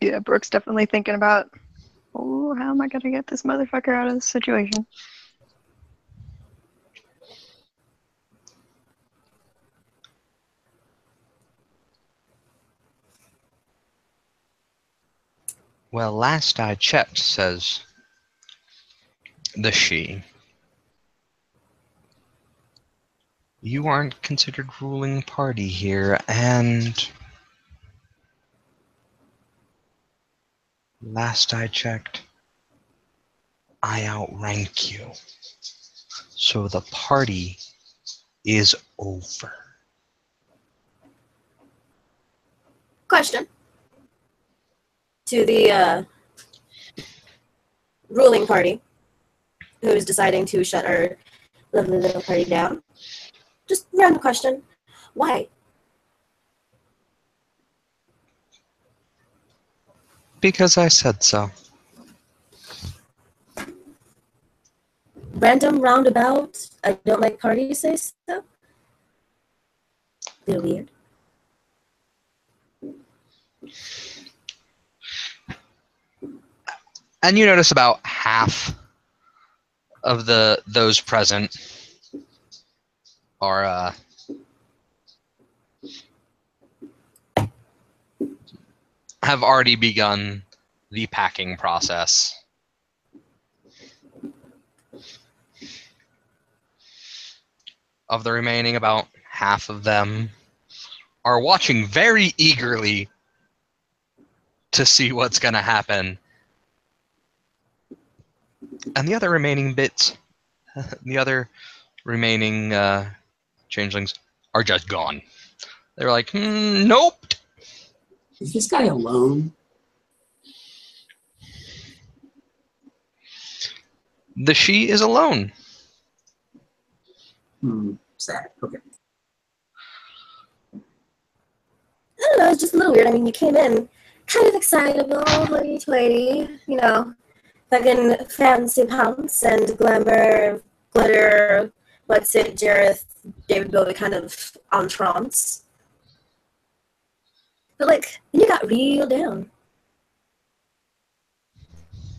Yeah, Brooke's definitely thinking about, oh, how am I gonna get this motherfucker out of this situation? Well, last I checked, says the she, you aren't considered ruling party here, and last I checked, I outrank you. So the party is over. Question. To the ruling party, who is deciding to shut our lovely little party down. Just random question. Why? Because I said so. Random roundabout. I don't like parties, say so. Little weird. And you notice about half of those present are have already begun the packing process. Of the remaining, about half of them are watching very eagerly to see what's going to happen. And the other remaining bits, the other remaining changelings are just gone. They're like, nope. Is this guy alone? The she is alone. Sad. Okay. I don't know, it's just a little weird. I mean, you came in kind of excitable, hoity-toity, you know, fucking fancy pants and glamour, glitter, what's it, Jareth, David Bowie kind of en trance. But, like, you got real down.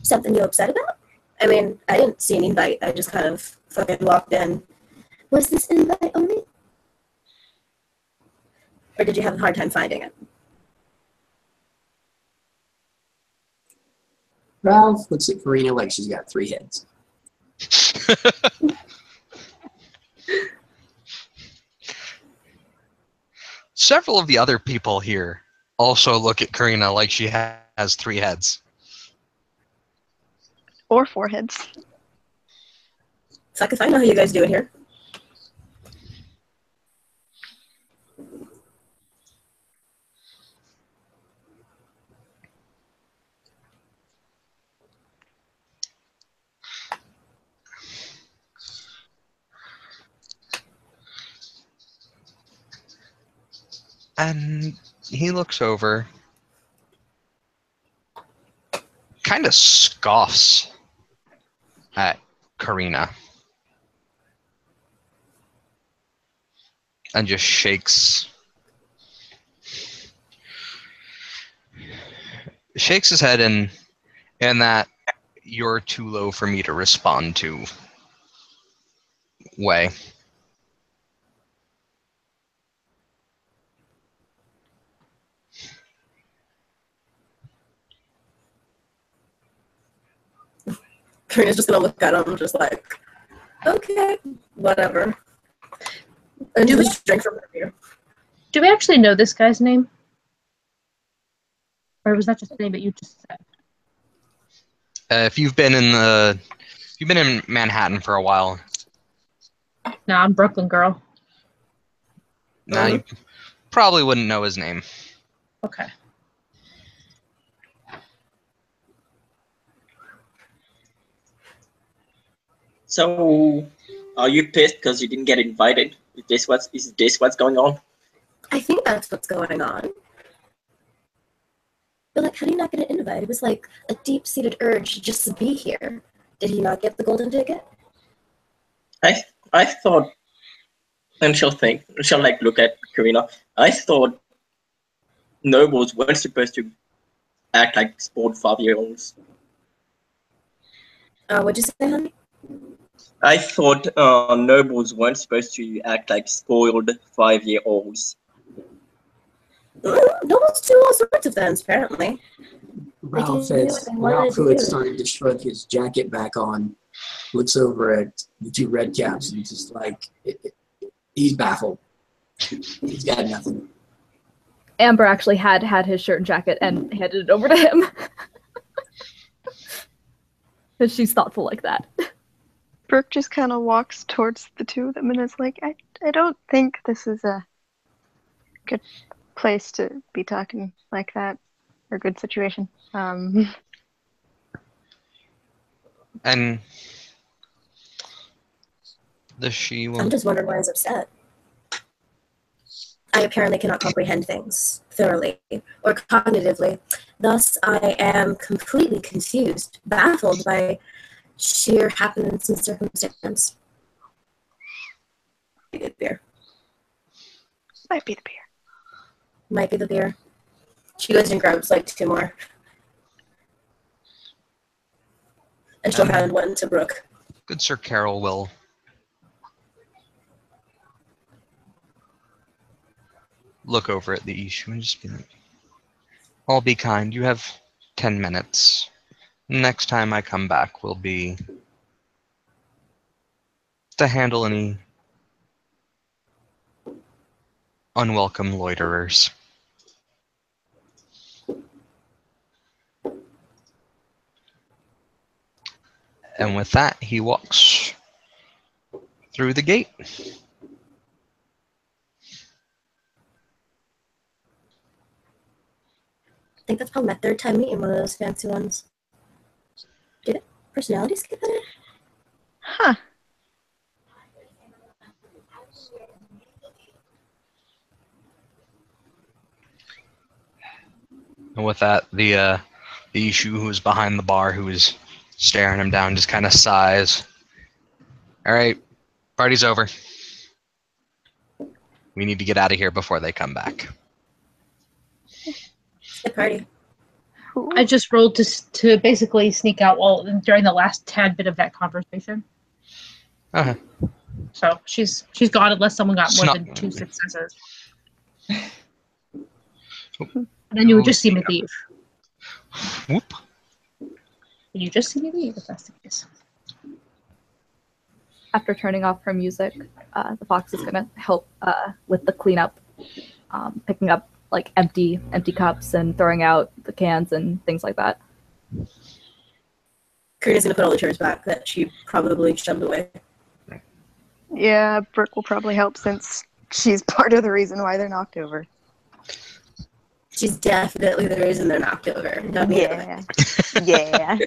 Something you upset about? I mean, I didn't see an invite. I just kind of fucking walked in. Was this invite only? Or did you have a hard time finding it? Ralph looks at Karina like she's got 3 heads. Several of the other people here also look at Karina like she has 3 heads. Or foreheads. Fuck if I know how you guys do it here. And he looks over, kind of scoffs at Karina, and just shakes his head in that you're too low for me to respond to way. Karina's just gonna look at him just like, okay, whatever. And just drink from her beer. Do we actually know this guy's name? Or was that just the name that you just said? If you've been in Manhattan for a while, Nah, I'm Brooklyn girl. now you probably wouldn't know his name. Okay. So, are you pissed because you didn't get invited? Is this what's going on? I think that's what's going on. But like, how do you not get an invite? It was like a deep-seated urge just to be here. Did he not get the golden ticket? I thought, and she'll like look at Karina. I thought nobles weren't supposed to act like spoiled 5-year-olds. What'd you say, honey? I thought nobles weren't supposed to act like spoiled 5-year-olds. Nobles do all sorts of things, apparently. Ralph They can do what they wanted Ralph, to who had do. started to shrug his jacket back on, looks over at the 2 red caps and just like, he's baffled. He's got nothing. Amber actually had his shirt and jacket and handed it over to him. Because she's thoughtful like that. Brooke just kind of walks towards the 2 of them and is like, I don't think this is a good place to be talking like that, or good situation. And the she will. I'm just wondering why he's upset. I apparently cannot comprehend things thoroughly or cognitively. Thus, I am completely confused, baffled by sheer happenings and circumstance. Good beer. Might be the beer. Might be the beer. She goes and grabs like 2 more. And she'll hand one to Brooke. Good Sir Carol will look over at the issue and just be like, I'll be kind. You have 10 minutes. Next time I come back will be to handle any unwelcome loiterers. And with that, he walks through the gate. I think that's probably my third time meeting one of those fancy ones. Did it? Personalities get better? Huh. And with that, the Ishu who's behind the bar, who is staring him down, just kind of sighs. All right, party's over. We need to get out of here before they come back. Good party. I just rolled to basically sneak out during the last tad bit of that conversation. Uh-huh. So she's gone unless someone got more Snuck. than 2 successes. And then you would just see me leave. Whoop. You just see me leave if that's the case. After turning off her music, the fox is gonna help with the cleanup, picking up like empty cups and throwing out the cans and things like that. Karina's gonna put all the chairs back that she probably shoved away. Yeah, Brooke will probably help since she's part of the reason why they're knocked over. She's definitely the reason they're knocked over. Yeah. Yeah.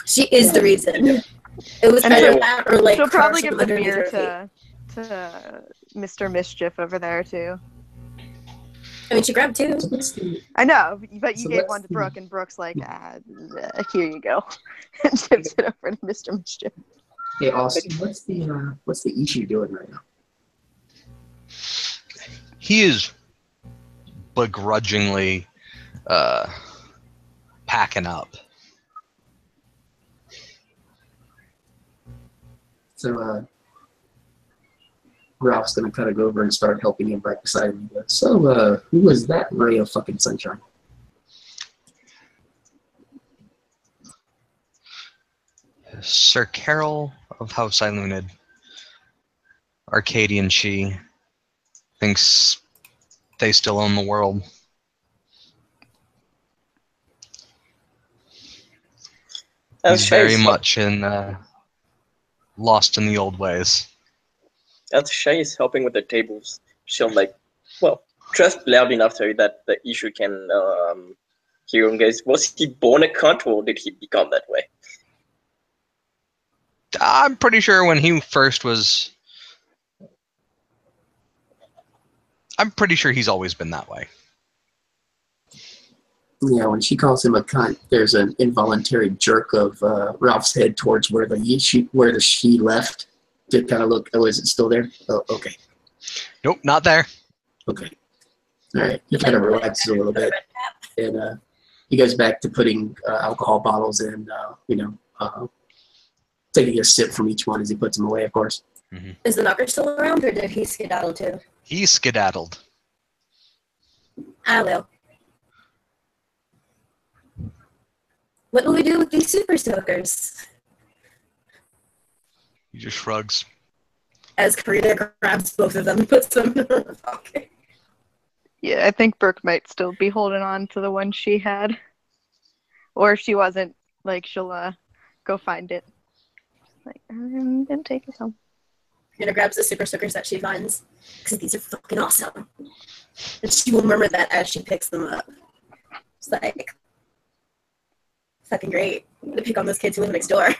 She is the reason. It was And either she'll- that or like She'll probably crushing give the underneath beer her feet. to Mr. Mischief over there too. I mean, she grabbed 2. So what's the I know, but you So gave what's one to the- Brooke, and Brooke's like, here you go, and tips it over to Mr. Mischief. Hey Austin, what's the issue doing right now? He is begrudgingly packing up. So Ralph's gonna kind of go over and start helping him right beside him. So who was that ray of fucking sunshine? Sir Carol of House Ilunid, Arcadian she, thinks they still own the world. He's very much lost in the old ways. As Shay is helping with the tables, she'll just loud enough so that the issue can hear him. Guys, was he born a cunt or did he become that way? I'm pretty sure when he first was... I'm pretty sure he's always been that way. Yeah, when she calls him a cunt, there's an involuntary jerk of Ralph's head towards where the she left to kind of look. Oh, is it still there? Oh, okay. Nope, not there. Okay. All right. He kind of relaxes a little bit, and he goes back to putting alcohol bottles and taking a sip from each one as he puts them away. Of course. Mm-hmm. Is the knocker still around, or did he skedaddle too? He skedaddled. I will. What will we do with these super soakers? He just shrugs. As Karina grabs both of them and puts them in her pocket. Yeah, I think Brooke might still be holding on to the one she had. Or if she wasn't, like, she'll go find it. Like, I'm gonna take this home. Karina grabs the super soakers that she finds, because these are fucking awesome. And she will remember that as she picks them up. It's like, fucking great. I'm gonna pick on those kids who live next door.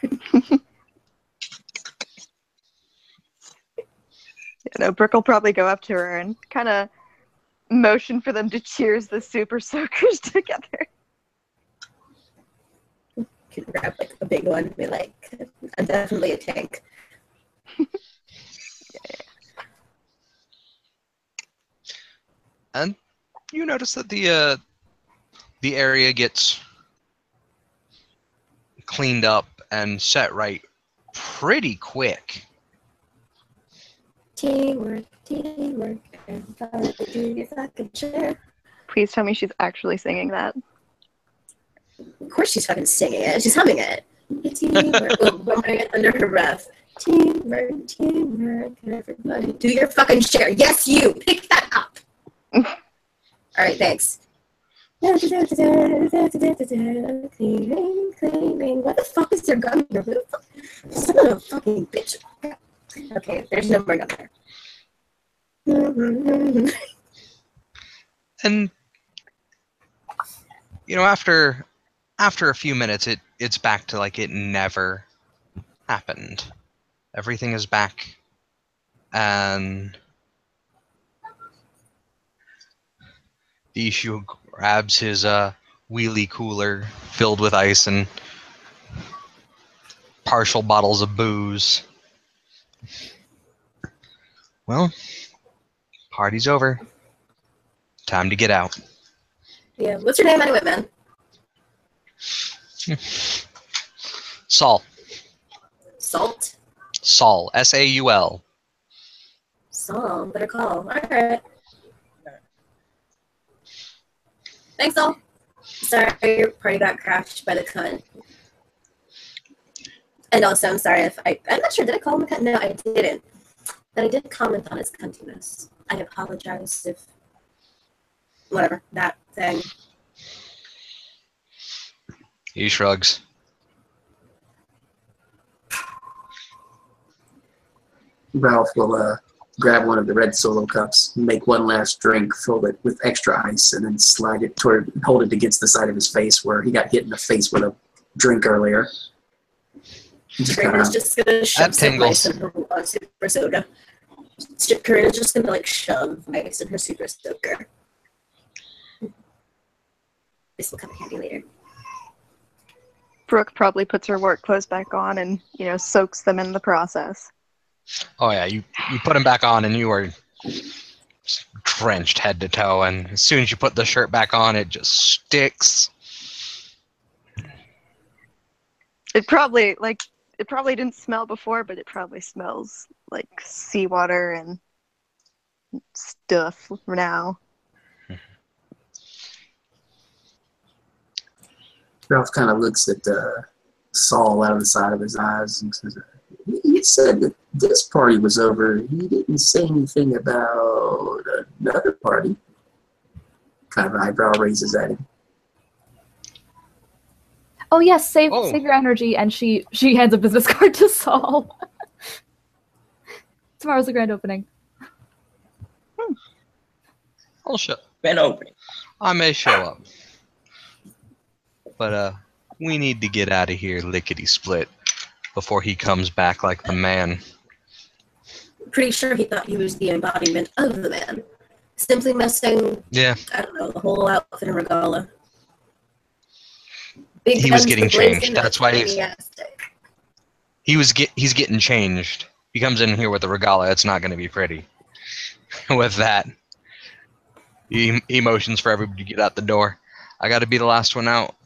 Brooke will probably go up to her and kind of motion for them to cheers the super soakers together. Can grab like a big one and be like, I'm definitely a tank. And you notice that the area gets cleaned up and set right pretty quick. Teamwork, Teamwork. Everybody do your fucking share. Please tell me she's actually singing that. Of course she's fucking singing it. She's humming it. Teamwork. Oh, bumping it under her breath. Teamwork, teamwork. Everybody do your fucking share. Yes, you. Pick that up. All right, thanks. Cleaning, cleaning. What the fuck is their gun here? Who the fuck? Son of a fucking bitch. Okay, there's no more gun there. And you know, after a few minutes, it's back to like it never happened. Everything is back, and the issue grabs his wheelie cooler filled with ice and partial bottles of booze. Well, party's over. Time to get out. Yeah, what's your name anyway, man? Saul. Salt? Saul. S-A-U-L. Saul, better call. Alright. Thanks, Saul. Sorry your party got crashed by the cunt. And also, I'm sorry if I'm not sure, did I call him a cunt? No, I didn't. But I did comment on his cuntiness. I apologize if, whatever, that thing. He shrugs. Ralph will grab one of the red Solo cups, make one last drink, fill it with extra ice, and then slide it hold it against the side of his face where he got hit in the face with a drink earlier. Karina's just gonna shove some tingles. ice in her super soda. Karina's just gonna like shove ice in her super soaker. This will come in handy later. Brooke probably puts her work clothes back on and, soaks them in the process. Oh yeah, you put him back on and you are drenched head to toe, and as soon as you put the shirt back on, it just sticks. It probably didn't smell before, but it probably smells like seawater and stuff now. Ralph kind of looks at Saul out of the side of his eyes and says, "He said that this party was over. He didn't say anything about another party." Kind of an eyebrow raises at him. Oh yes, save your energy, and she hands a business card to Saul. Tomorrow's the grand opening. I'll show. Grand opening. I may show up, but we need to get out of here lickety split before he comes back like the man. Pretty sure he thought he was the embodiment of the man. Simply missing, Yeah. I don't know, the whole outfit and regala. He was getting changed. That's why he's getting changed. He comes in here with the regala. It's not going to be pretty. With that, he motions for everybody to get out the door. I got to be the last one out,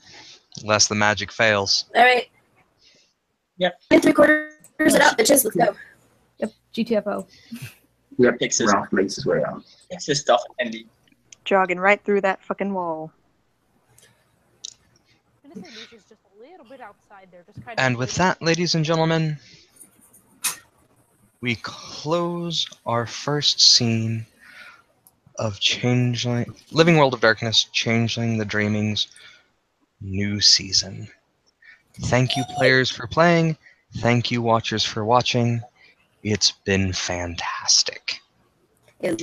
unless the magic fails. All right. Yep. 3/4 it out, bitches. Let's go. Yep, GTFO. Yep, Takes his, Ralph makes his way out. takes his stuff and leaves. Jogging right through that fucking wall. And with that, ladies and gentlemen, we close our first scene of Living World of Darkness, Changeling the Dreaming's new season. Thank you, players, for playing. Thank you, watchers, for watching. It's been fantastic. It's